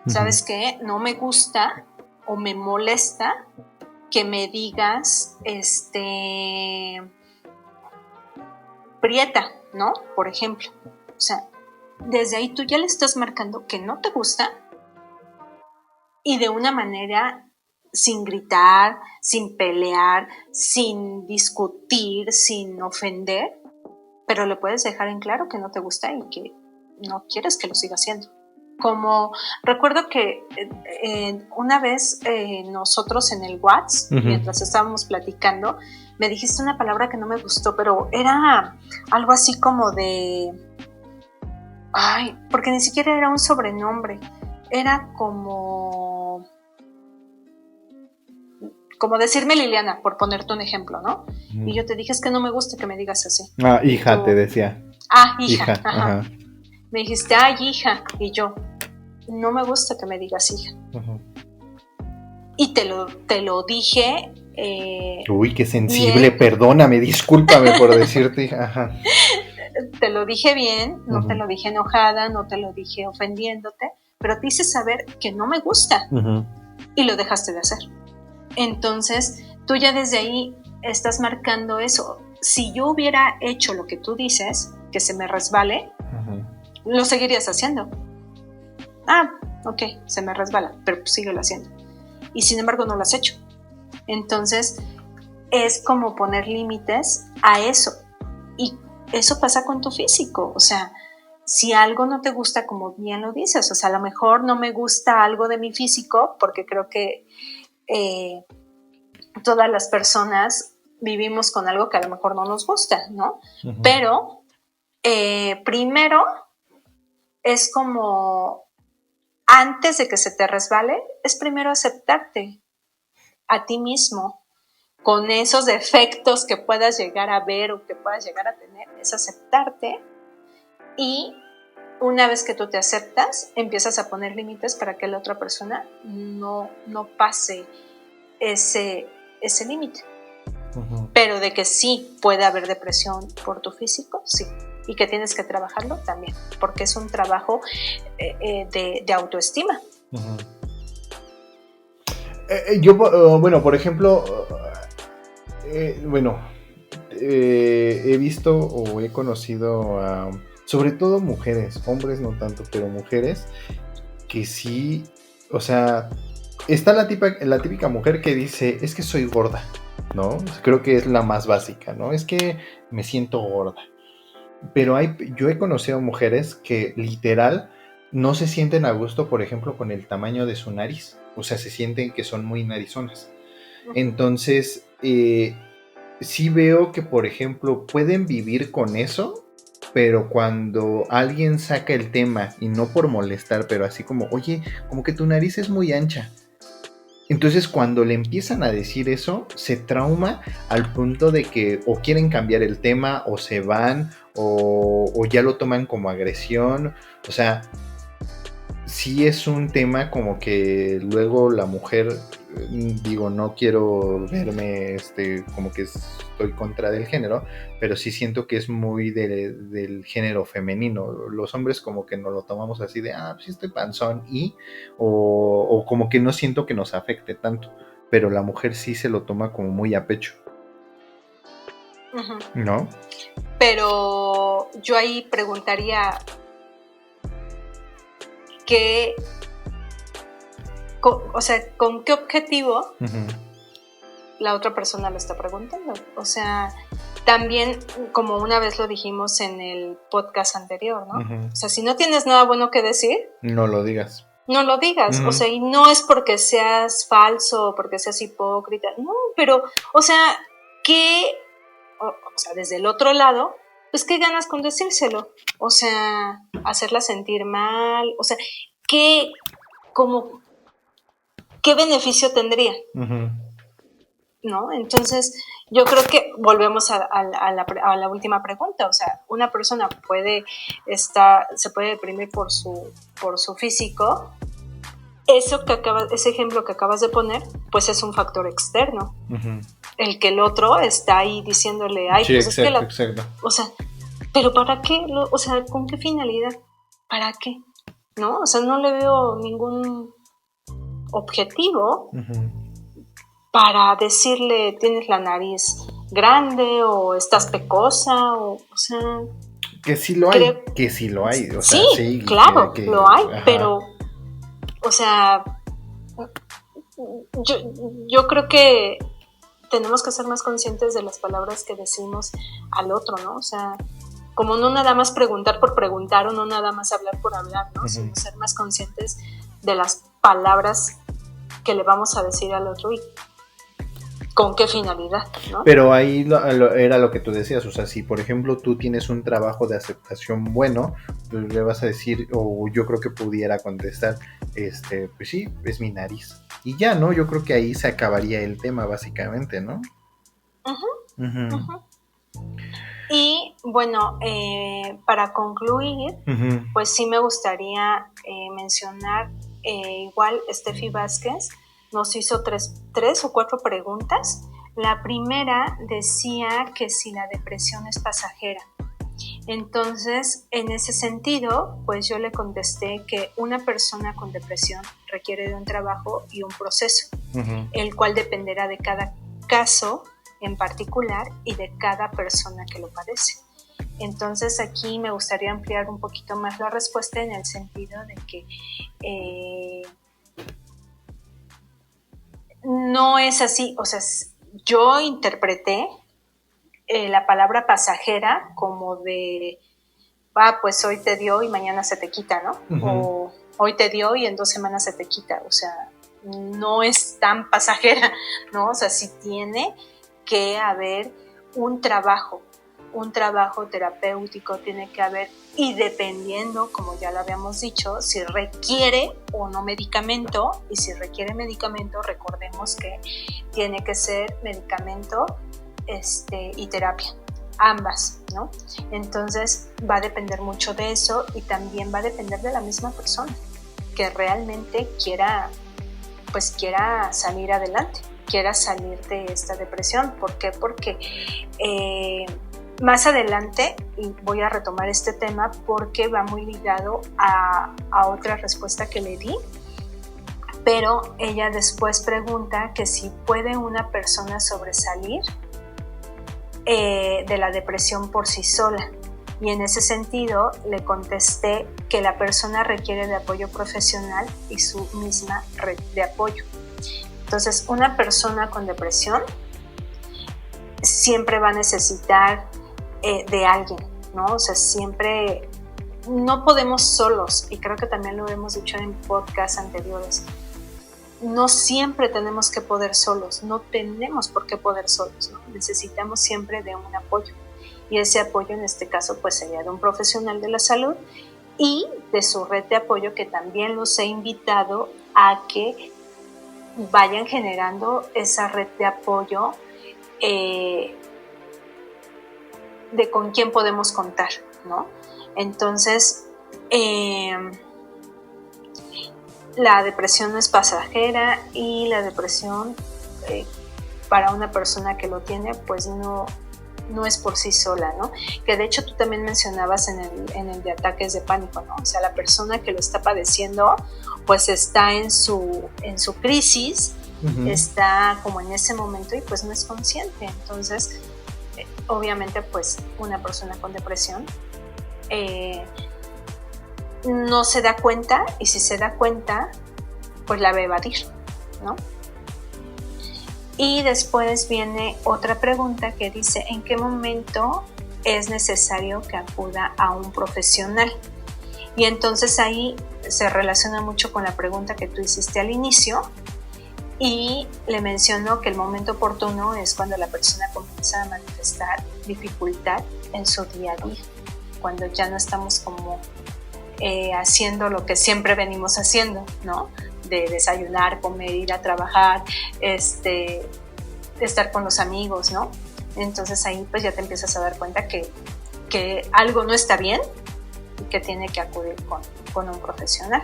¿Sabes qué? No me gusta o me molesta que me digas prieta, ¿no? Por ejemplo. O sea, desde ahí tú ya le estás marcando que no te gusta y de una manera sin gritar, sin pelear, sin discutir, sin ofender, pero le puedes dejar en claro que no te gusta y que no quieres que lo siga haciendo. Como recuerdo que una vez nosotros en el WhatsApp, mientras estábamos platicando, me dijiste una palabra que no me gustó, pero era algo así como de... Ay, porque ni siquiera era un sobrenombre, era como decirme Liliana, por ponerte un ejemplo, ¿no? Y yo te dije, es que no me gusta que me digas así. Hija, te decía. Hija. Ajá. Me dijiste, hija. Y yo, no me gusta que me digas hija. Y te lo dije. Uy, qué sensible, bien. Perdóname, discúlpame por decirte hija. Te lo dije bien, no te lo dije enojada, no te lo dije ofendiéndote, pero te hice saber que no me gusta y lo dejaste de hacer. Entonces, tú ya desde ahí estás marcando eso. Si yo hubiera hecho lo que tú dices, que se me resbale, lo seguirías haciendo. Ok, se me resbala, pero pues síguelo haciendo. Y sin embargo no lo has hecho. Entonces, es como poner límites a eso. Y eso pasa con tu físico. O sea, si algo no te gusta, como bien lo dices, o sea, a lo mejor no me gusta algo de mi físico, porque creo que todas las personas vivimos con algo que a lo mejor no nos gusta, ¿no? Uh-huh. Pero primero es como, antes de que se te resbale, es primero aceptarte a ti mismo, con esos defectos que puedas llegar a ver o que puedas llegar a tener, es aceptarte, y una vez que tú te aceptas, empiezas a poner límites para que la otra persona no pase ese límite. Uh-huh. Pero de que sí puede haber depresión por tu físico, sí, y que tienes que trabajarlo también, porque es un trabajo de autoestima. Uh-huh. Yo, bueno, por ejemplo, he visto o he conocido a, sobre todo mujeres, hombres no tanto, pero mujeres que sí, o sea, está la típica mujer que dice, es que soy gorda, ¿no? Creo que es la más básica, ¿no? Es que me siento gorda. Pero yo he conocido mujeres que literal no se sienten a gusto, por ejemplo, con el tamaño de su nariz. O sea, se sienten que son muy narizonas. Entonces, sí veo que, por ejemplo, pueden vivir con eso, pero cuando alguien saca el tema, y no por molestar, pero así como, oye, como que tu nariz es muy ancha. Entonces, cuando le empiezan a decir eso, se trauma al punto de que o quieren cambiar el tema, o se van, o ya lo toman como agresión. O sea, sí es un tema como que luego la mujer, digo, no quiero verme como que estoy contra del género, pero sí siento que es muy del género femenino. Los hombres como que nos lo tomamos así de, pues estoy panzón, o como que no siento que nos afecte tanto, pero la mujer sí se lo toma como muy a pecho. Uh-huh. ¿No? Pero yo ahí preguntaría, ¿con qué objetivo uh-huh. la otra persona lo está preguntando? O sea, también, como una vez lo dijimos en el podcast anterior, ¿no? Uh-huh. O sea, si no tienes nada bueno que decir, no lo digas. No lo digas, uh-huh. O sea, y no es porque seas falso, porque seas hipócrita, no, pero, o sea, o sea, desde el otro lado, pues, ¿qué ganas con decírselo? O sea, hacerla sentir mal, o sea, ¿qué beneficio tendría? Uh-huh. ¿No? Entonces, yo creo que volvemos a la última pregunta. O sea, una persona se puede deprimir por su físico. Ese ejemplo que acabas de poner, pues es un factor externo. Uh-huh. El que el otro está ahí diciéndole, ay, sí, pues exacto, es que exacto. O sea, ¿pero para qué? O sea, ¿con qué finalidad? ¿Para qué? ¿No? O sea, no le veo ningún objetivo. Uh-huh. Para decirle, tienes la nariz grande, o estás pecosa, o sea... Que sí lo hay, que sí lo hay. O sea, sí, claro, lo hay, ajá. Pero, o sea, yo creo que tenemos que ser más conscientes de las palabras que decimos al otro, ¿no? O sea, como no nada más preguntar por preguntar, o no nada más hablar por hablar, ¿no? Uh-huh. Sino ser más conscientes de las palabras que le vamos a decir al otro y ¿con qué finalidad? ¿No? Pero ahí era lo que tú decías, o sea, si por ejemplo tú tienes un trabajo de aceptación bueno, pues le vas a decir, o yo creo que pudiera contestar, pues sí, es mi nariz. Y ya, ¿no? Yo creo que ahí se acabaría el tema, básicamente, ¿no? Uh-huh. Uh-huh. Uh-huh. Y bueno, para concluir, uh-huh. Pues sí me gustaría mencionar, igual Steffi Vázquez nos hizo tres o cuatro preguntas. La primera decía que si la depresión es pasajera. Entonces, en ese sentido, pues yo le contesté que una persona con depresión requiere de un trabajo y un proceso, uh-huh. El cual dependerá de cada caso en particular y de cada persona que lo padece. Entonces, aquí me gustaría ampliar un poquito más la respuesta en el sentido de que no es así. O sea, yo interpreté la palabra pasajera como de pues hoy te dio y mañana se te quita, ¿no? Uh-huh. O hoy te dio y en 2 semanas se te quita. O sea, no es tan pasajera, ¿no? O sea, sí tiene que haber un trabajo terapéutico, tiene que haber, y dependiendo, como ya lo habíamos dicho, si requiere o no medicamento, y si requiere medicamento, recordemos que tiene que ser medicamento y terapia, ambas, ¿no? Entonces va a depender mucho de eso, y también va a depender de la misma persona que realmente quiera salir adelante, quiera salir de esta depresión. ¿Por qué? Porque más adelante, y voy a retomar este tema porque va muy ligado a otra respuesta que le di, pero ella después pregunta que si puede una persona sobresalir de la depresión por sí sola. Y en ese sentido le contesté que la persona requiere de apoyo profesional y su misma red de apoyo. Entonces, una persona con depresión siempre va a necesitar de alguien, ¿no? O sea, siempre no podemos solos, y creo que también lo hemos dicho en podcasts anteriores. No siempre tenemos que poder solos, no tenemos por qué poder solos, ¿no? Necesitamos siempre de un apoyo. Y ese apoyo en este caso pues sería de un profesional de la salud y de su red de apoyo, que también los he invitado a que vayan generando esa red de apoyo de con quién podemos contar, ¿no? Entonces, la depresión no es pasajera, y la depresión para una persona que lo tiene pues no es por sí sola, ¿no? Que de hecho tú también mencionabas en el de ataques de pánico, ¿no? O sea, la persona que lo está padeciendo pues está en su crisis, uh-huh. Está como en ese momento y pues no es consciente. Entonces, obviamente pues una persona con depresión no se da cuenta, y si se da cuenta pues la va a evadir, ¿no? Y después viene otra pregunta que dice: ¿en qué momento es necesario que acuda a un profesional? Y entonces ahí se relaciona mucho con la pregunta que tú hiciste al inicio, y le menciono que el momento oportuno es cuando la persona comienza a manifestar dificultad en su día a día, cuando ya no estamos como haciendo lo que siempre venimos haciendo, ¿no? De desayunar, comer, ir a trabajar, estar con los amigos, ¿no? Entonces ahí pues ya te empiezas a dar cuenta que algo no está bien y que tiene que acudir con un profesional.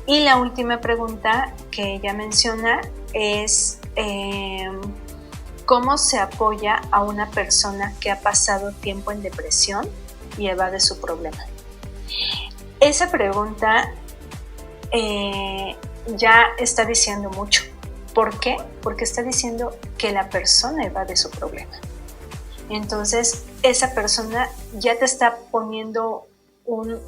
Y la última pregunta que ella menciona es ¿cómo se apoya a una persona que ha pasado tiempo en depresión y evade su problema? Esa pregunta ya está diciendo mucho. ¿Por qué? Porque está diciendo que la persona evade su problema. Entonces, esa persona ya te está poniendo un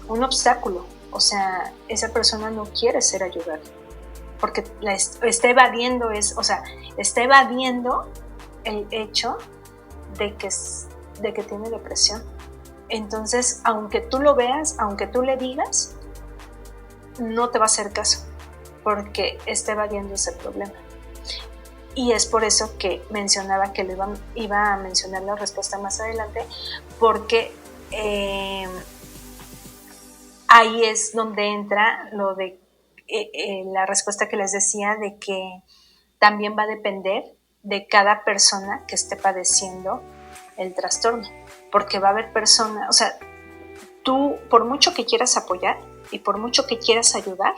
obstáculo. O sea, esa persona no quiere ser ayudada porque está evadiendo el hecho de que tiene depresión. Entonces, aunque tú lo veas, aunque tú le digas, no te va a hacer caso porque está evadiendo ese problema. Y es por eso que mencionaba que iba a mencionar la respuesta más adelante, porque ahí es donde entra lo de la respuesta que les decía, de que también va a depender de cada persona que esté padeciendo el trastorno, porque va a haber personas, o sea, tú por mucho que quieras apoyar y por mucho que quieras ayudar,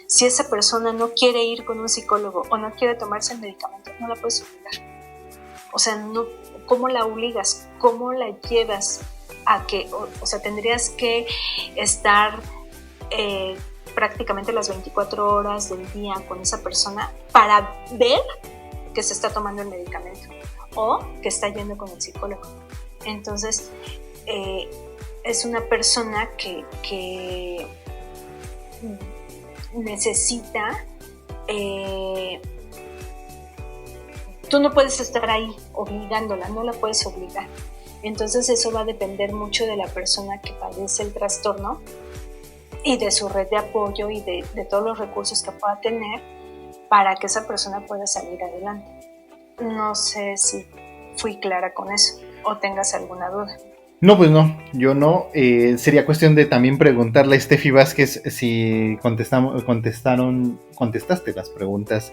si esa persona no quiere ir con un psicólogo o no quiere tomarse el medicamento, no la puedes obligar. O sea, no, ¿cómo la obligas? ¿Cómo la llevas a que, o sea, tendrías que estar prácticamente las 24 horas del día con esa persona para ver que se está tomando el medicamento o que está yendo con el psicólogo? Entonces, es una persona que necesita, tú no puedes estar ahí obligándola, no la puedes obligar. Entonces eso va a depender mucho de la persona que padece el trastorno y de su red de apoyo y de todos los recursos que pueda tener para que esa persona pueda salir adelante. No sé si fui clara con eso o tengas alguna duda. No, pues no, yo no. Sería cuestión de también preguntarle a Steffi Vázquez si contestaste las preguntas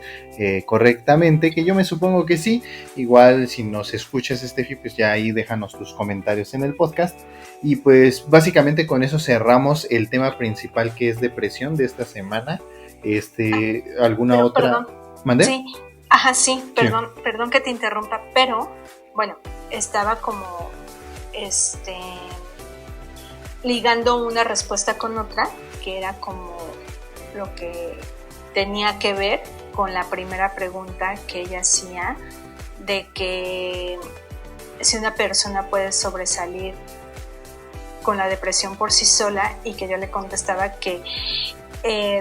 correctamente, que yo me supongo que sí. Igual si nos escuchas, Steffi, pues ya ahí déjanos tus comentarios en el podcast. Y pues básicamente con eso cerramos el tema principal, que es depresión de esta semana. ¿Alguna pero, otra? Perdón. ¿Mandé? Sí, perdón que te interrumpa, pero bueno, estaba como ligando una respuesta con otra, que era como lo que tenía que ver con la primera pregunta que ella hacía, de que si una persona puede sobresalir con la depresión por sí sola, y que yo le contestaba que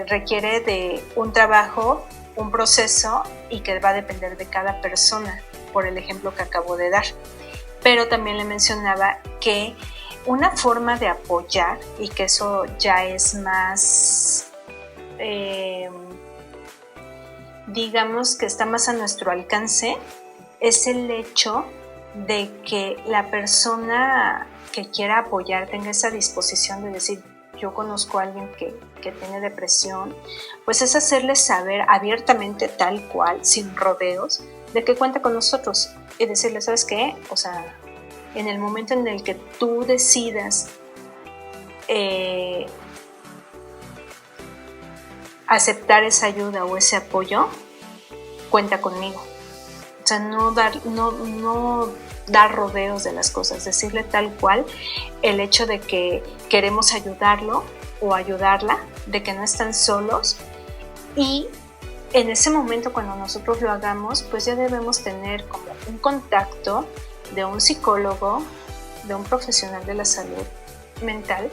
requiere de un trabajo, un proceso, y que va a depender de cada persona, por el ejemplo que acabo de dar. Pero también le mencionaba que una forma de apoyar, y que eso ya es más, digamos que está más a nuestro alcance, es el hecho de que la persona que quiera apoyar tenga esa disposición de decir, yo conozco a alguien que tiene depresión, pues es hacerle saber abiertamente, tal cual, sin rodeos, de que cuenta con nosotros, y decirle, ¿sabes qué? O sea, en el momento en el que tú decidas aceptar esa ayuda o ese apoyo, cuenta conmigo. O sea, no dar rodeos de las cosas, decirle tal cual el hecho de que queremos ayudarlo o ayudarla, de que no están solos, y en ese momento cuando nosotros lo hagamos, pues ya debemos tener como un contacto de un psicólogo, de un profesional de la salud mental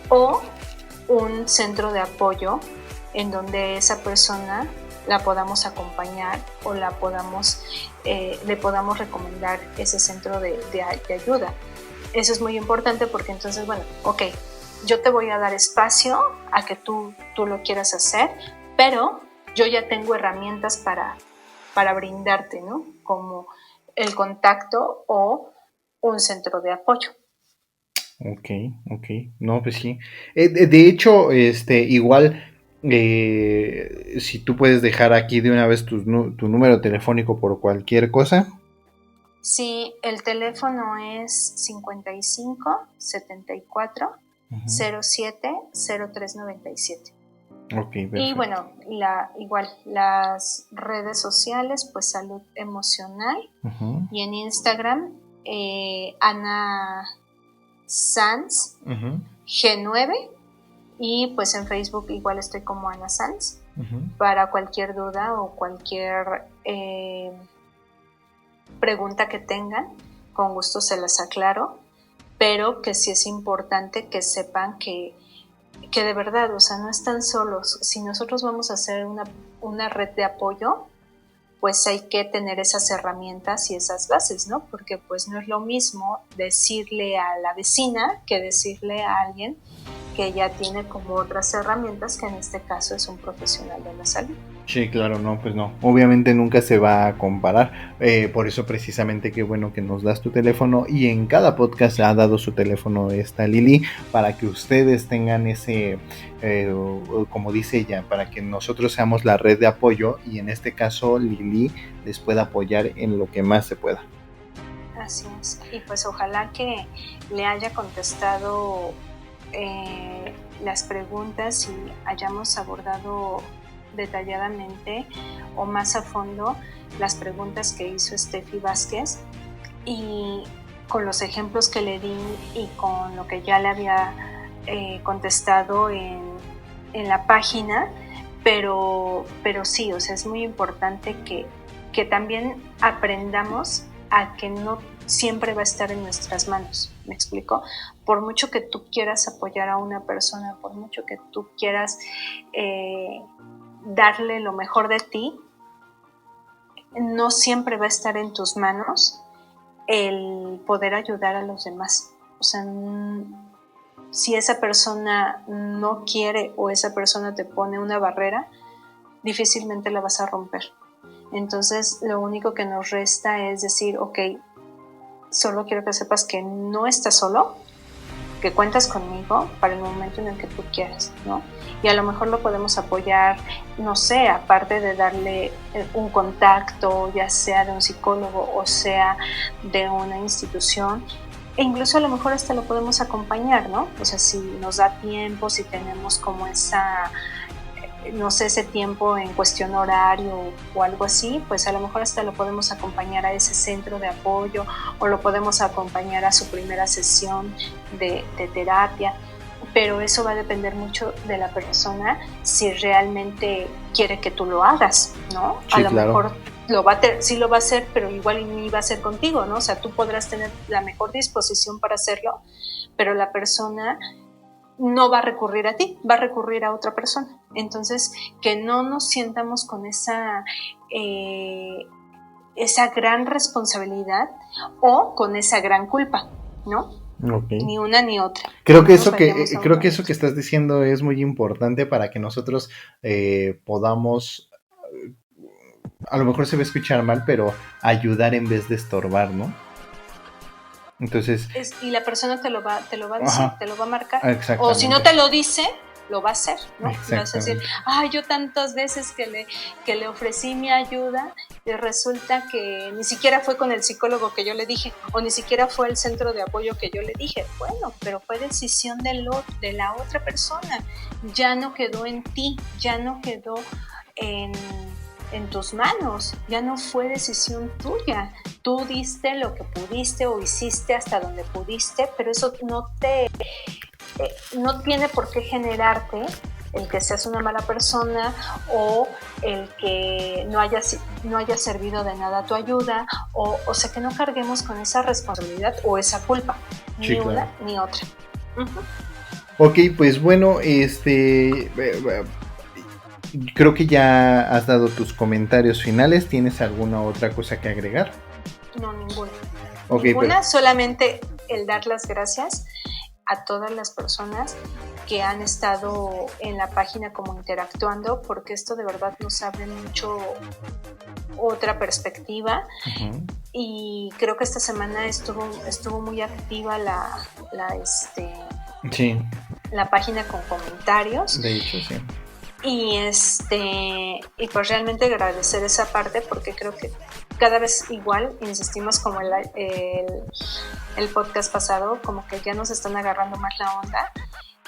o un centro de apoyo en donde esa persona la podamos acompañar o le podamos recomendar ese centro de ayuda. Eso es muy importante, porque entonces, bueno, ok, yo te voy a dar espacio a que tú lo quieras hacer, pero yo ya tengo herramientas para brindarte, ¿no? Como el contacto o un centro de apoyo. Ok. No, pues sí. De hecho, igual, si tú puedes dejar aquí de una vez tu número telefónico por cualquier cosa. Sí, el teléfono es 55 74 07 03 97. Ok, perfecto. Y bueno, igual las redes sociales, pues Salud Emocional, y en Instagram Ana Sanz G9, y pues en Facebook igual estoy como Ana Sanz. Para cualquier duda o cualquier pregunta que tengan, con gusto se las aclaro, pero que sí es importante que sepan que de verdad, o sea, no están solos. Si nosotros vamos a hacer una red de apoyo, pues hay que tener esas herramientas y esas bases, ¿no? Porque pues no es lo mismo decirle a la vecina que decirle a alguien que ya tiene como otras herramientas, que en este caso es un profesional de la salud. Sí, claro, no, pues no. Obviamente nunca se va a comparar. Por eso precisamente qué bueno que nos das tu teléfono, y en cada podcast ha dado su teléfono esta Lili, para que ustedes tengan ese, como dice ella, para que nosotros seamos la red de apoyo, y en este caso Lili les pueda apoyar en lo que más se pueda. Así es. Y pues ojalá que le haya contestado las preguntas y hayamos abordado detalladamente o más a fondo las preguntas que hizo Steffi Vázquez, y con los ejemplos que le di y con lo que ya le había contestado en la página, pero sí, o sea, es muy importante que también aprendamos a que no siempre va a estar en nuestras manos. ¿Me explico? Por mucho que tú quieras apoyar a una persona, por mucho que tú quieras darle lo mejor de ti, no siempre va a estar en tus manos, el poder ayudar a los demás. O sea, si esa persona no quiere o esa persona te pone una barrera, difícilmente la vas a romper. Entonces, lo único que nos resta es decir, ok, solo quiero que sepas que no estás solo, que cuentas conmigo para el momento en el que tú quieras, ¿no? Y a lo mejor lo podemos apoyar, no sé, aparte de darle un contacto, ya sea de un psicólogo o sea de una institución, e incluso a lo mejor hasta lo podemos acompañar, ¿no? O sea, si nos da tiempo, si tenemos como esa, no sé, ese tiempo en cuestión horario o algo así, pues a lo mejor hasta lo podemos acompañar a ese centro de apoyo o lo podemos acompañar a su primera sesión de terapia, pero eso va a depender mucho de la persona si realmente quiere que tú lo hagas, ¿no? Sí, a lo claro. mejor sí lo va a hacer, pero igual ni va a ser contigo, ¿no? O sea, tú podrás tener la mejor disposición para hacerlo, pero la persona no va a recurrir a ti, va a recurrir a otra persona. Entonces, que no nos sientamos con esa gran responsabilidad o con esa gran culpa, ¿no? Okay. Ni una ni otra. Creo que eso que estás diciendo es muy importante para que nosotros podamos, a lo mejor se va a escuchar mal, pero ayudar en vez de estorbar, ¿no? Entonces, y la persona te lo va a decir, ajá, te lo va a marcar. exactamente. O si no te lo dice, lo va a hacer, ¿no? Vas a decir, yo tantas veces que le ofrecí mi ayuda y resulta que ni siquiera fue con el psicólogo que yo le dije, o ni siquiera fue el centro de apoyo que yo le dije. Bueno, pero fue decisión de la otra persona. Ya no quedó en ti, ya no quedó en tus manos, ya no fue decisión tuya. Tú diste lo que pudiste o hiciste hasta donde pudiste, pero eso no tiene por qué generarte el que seas una mala persona o el que no haya servido de nada tu ayuda, o sea, que no carguemos con esa responsabilidad o esa culpa, sí, ni claro. una ni otra. Ok, pues bueno, creo que ya has dado tus comentarios finales. ¿Tienes alguna otra cosa que agregar? No, ninguna. Okay, ninguna, solamente el dar las gracias a todas las personas que han estado en la página como interactuando, porque esto de verdad nos abre mucho otra perspectiva. Uh-huh. Y creo que esta semana estuvo muy activa sí, la página con comentarios. De hecho, sí. Y pues realmente agradecer esa parte, porque creo que cada vez igual insistimos como el podcast pasado, como que ya nos están agarrando más la onda,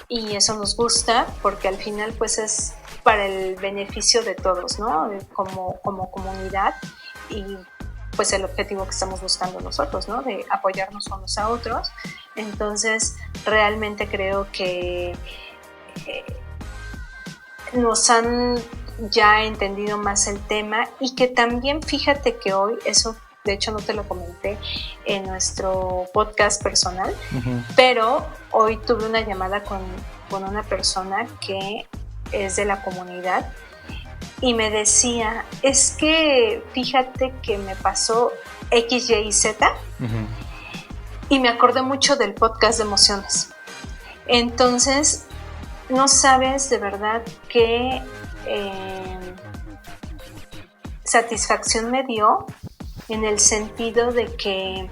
y eso nos gusta porque al final pues es para el beneficio de todos, ¿no? Como comunidad, y pues el objetivo que estamos buscando nosotros, ¿no? De apoyarnos unos a otros. Entonces realmente creo que nos han ya entendido más el tema, y que también, fíjate que hoy, eso de hecho no te lo comenté en nuestro podcast personal, uh-huh, pero hoy tuve una llamada con una persona que es de la comunidad y me decía, es que fíjate que me pasó X, Y y Z, uh-huh, y me acordé mucho del podcast de emociones. Entonces, no sabes de verdad qué satisfacción me dio, en el sentido de que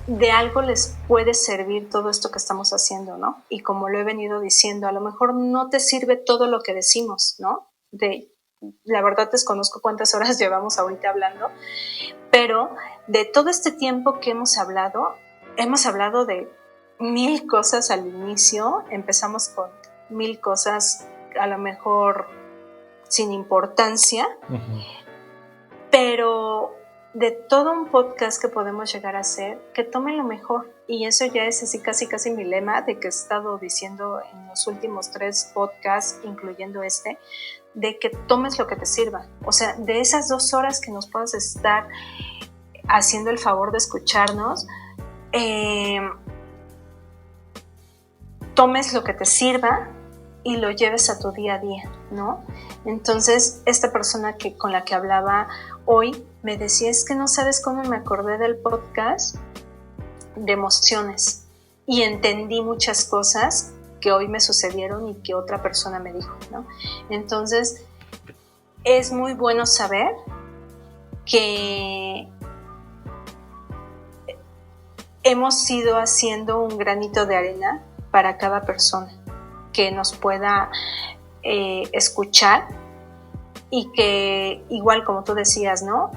de algo les puede servir todo esto que estamos haciendo, ¿no? Y como lo he venido diciendo, a lo mejor no te sirve todo lo que decimos, ¿no? La verdad desconozco cuántas horas llevamos ahorita hablando, pero de todo este tiempo que hemos hablado de 1000 cosas al inicio. Empezamos con 1000 cosas a lo mejor sin importancia, uh-huh, pero de todo un podcast que podemos llegar a hacer, que tomen lo mejor. Y eso ya es así casi mi lema, de que he estado diciendo en los últimos 3 podcasts, incluyendo de que tomes lo que te sirva. O sea, de esas 2 horas que nos puedas estar haciendo el favor de escucharnos, tomes lo que te sirva, y lo lleves a tu día a día, ¿no? Entonces, esta persona con la que hablaba hoy me decía, es que no sabes cómo me acordé del podcast de emociones y entendí muchas cosas que hoy me sucedieron y que otra persona me dijo, ¿no? Entonces, es muy bueno saber que hemos ido haciendo un granito de arena para cada persona que nos pueda escuchar y que, igual como tú decías, ¿no?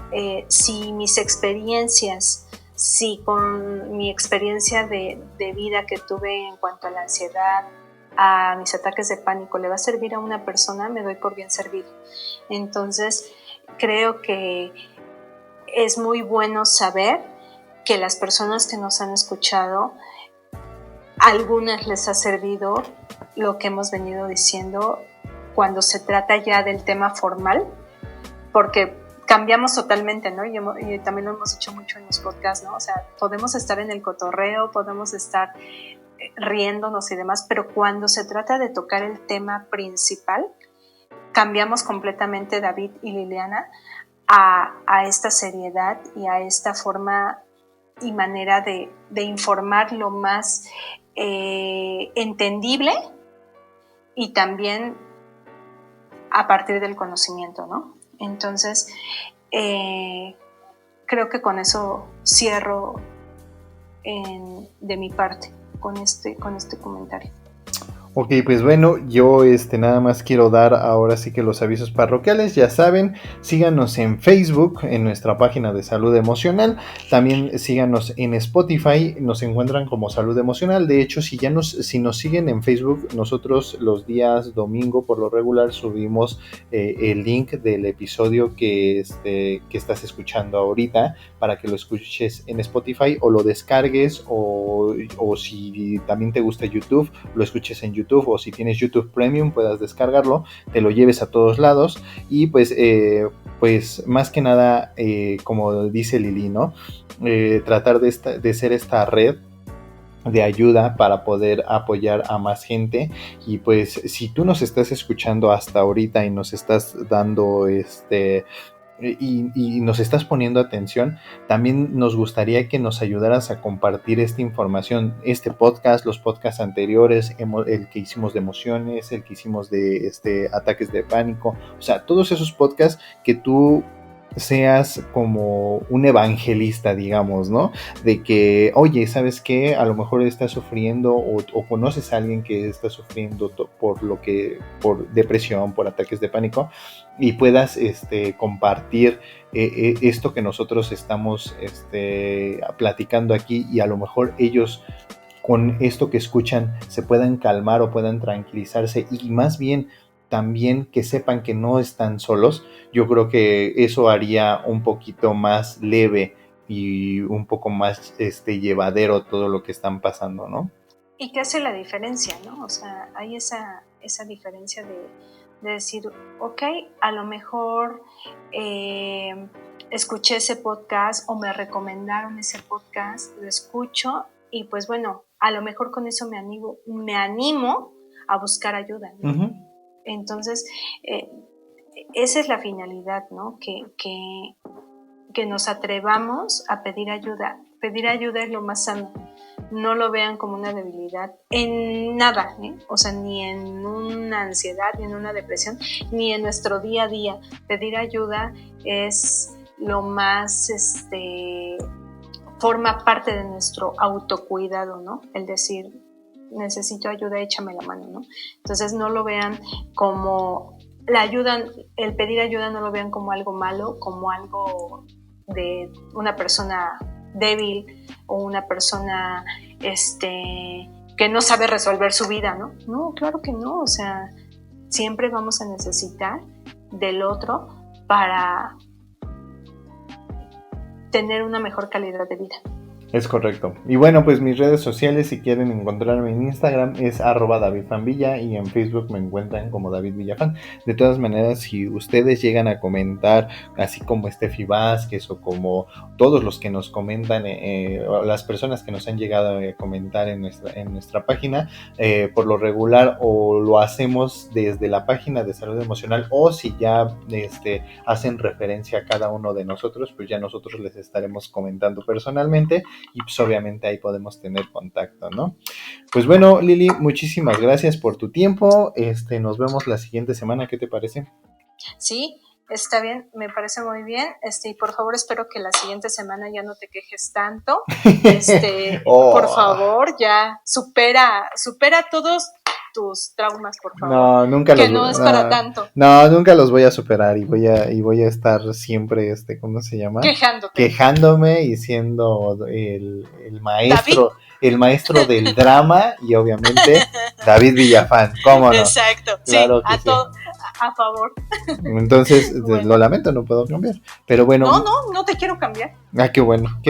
Si mis experiencias, si con mi experiencia de vida que tuve en cuanto a la ansiedad, a mis ataques de pánico, le va a servir a una persona, me doy por bien servido. Entonces, creo que es muy bueno saber que las personas que nos han escuchado, a algunas les ha servido lo que hemos venido diciendo cuando se trata ya del tema formal, porque cambiamos totalmente, ¿no? Y también lo hemos dicho mucho en los podcasts, ¿no? O sea, podemos estar en el cotorreo, podemos estar riéndonos y demás, pero cuando se trata de tocar el tema principal, cambiamos completamente, David y Liliana, a esta seriedad y a esta forma y manera de informar lo más entendible y también a partir del conocimiento, ¿no? Entonces, creo que con eso cierro de mi parte con este comentario. Ok, pues bueno, yo nada más quiero dar ahora sí que los avisos parroquiales, ya saben, síganos en Facebook, en nuestra página de Salud Emocional, también síganos en Spotify, nos encuentran como Salud Emocional. De hecho, si nos siguen en Facebook, nosotros los días domingo por lo regular subimos el link del episodio que estás escuchando ahorita, para que lo escuches en Spotify o lo descargues, o si también te gusta YouTube, lo escuches en YouTube, o si tienes YouTube Premium puedas descargarlo, te lo lleves a todos lados y pues más que nada, como dice Lili, ¿no? Tratar de ser esta red de ayuda para poder apoyar a más gente. Y pues si tú nos estás escuchando hasta ahorita y nos estás dando y nos estás poniendo atención, también nos gustaría que nos ayudaras a compartir esta información, este podcast, los podcasts anteriores, el que hicimos de emociones, el que hicimos de ataques de pánico, o sea, todos esos podcasts, que tú seas como un evangelista, digamos, ¿no? De que, oye, ¿sabes qué? A lo mejor estás sufriendo o conoces a alguien que está sufriendo por depresión, por ataques de pánico, y puedas compartir esto que nosotros estamos platicando aquí, y a lo mejor ellos con esto que escuchan se puedan calmar o puedan tranquilizarse, y más bien también que sepan que no están solos. Yo creo que eso haría un poquito más leve y un poco más llevadero todo lo que están pasando, ¿no? Y que hace la diferencia, ¿no? O sea, hay esa diferencia de decir, ok, a lo mejor escuché ese podcast o me recomendaron ese podcast, lo escucho y pues bueno, a lo mejor con eso me animo a buscar ayuda, ¿no? Uh-huh. Entonces, esa es la finalidad, ¿no? Que nos atrevamos a pedir ayuda. Pedir ayuda es lo más sano. No lo vean como una debilidad en nada, ¿eh? O sea, ni en una ansiedad, ni en una depresión, ni en nuestro día a día. Pedir ayuda es lo más, forma parte de nuestro autocuidado, ¿no? El decir, necesito ayuda, échame la mano, ¿no? Entonces no lo vean como la ayuda, el pedir ayuda no lo vean como algo malo, como algo de una persona débil o una persona que no sabe resolver su vida, ¿no? No, claro que no, o sea, siempre vamos a necesitar del otro para tener una mejor calidad de vida. Es correcto. Y bueno, pues mis redes sociales, si quieren encontrarme en Instagram, es @DavidFanVilla y en Facebook me encuentran como David Villafan. De todas maneras, si ustedes llegan a comentar, así como Steffi Vázquez o como todos los que nos comentan, o las personas que nos han llegado a comentar en nuestra página, por lo regular o lo hacemos desde la página de salud emocional, o si ya hacen referencia a cada uno de nosotros, pues ya nosotros les estaremos comentando personalmente. Y pues obviamente ahí podemos tener contacto, ¿no? Pues bueno, Lili, muchísimas gracias por tu tiempo. Nos vemos la siguiente semana, ¿qué te parece? Sí, está bien, me parece muy bien. Y por favor, espero que la siguiente semana ya no te quejes tanto. Por favor, ya supera todos tus traumas, por favor. No, nunca que no es para tanto. No, nunca los voy a superar y voy a estar siempre, ¿cómo se llama? Quejándome y siendo el maestro, ¿David? El maestro del drama y obviamente David Villafan, ¿cómo no? Exacto, claro, sí, a favor. Entonces, bueno, lo lamento, no puedo cambiar. Pero bueno. No te quiero cambiar. Ah, qué bueno,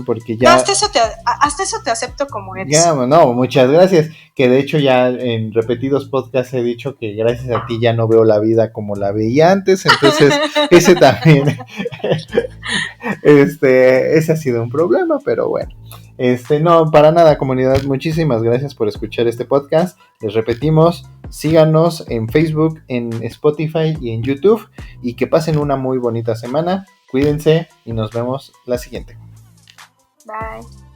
porque ya. No, hasta eso te acepto como eres. Ya, no, muchas gracias. Que de hecho ya en repetidos podcasts he dicho que gracias a ti ya no veo la vida como la veía antes. Entonces, ese también. Ese ha sido un problema, pero bueno. No, para nada, comunidad. Muchísimas gracias por escuchar este podcast. Les repetimos, síganos en Facebook, en Spotify y en YouTube. Y que pasen una muy bonita semana. Cuídense y nos vemos la siguiente. Bye.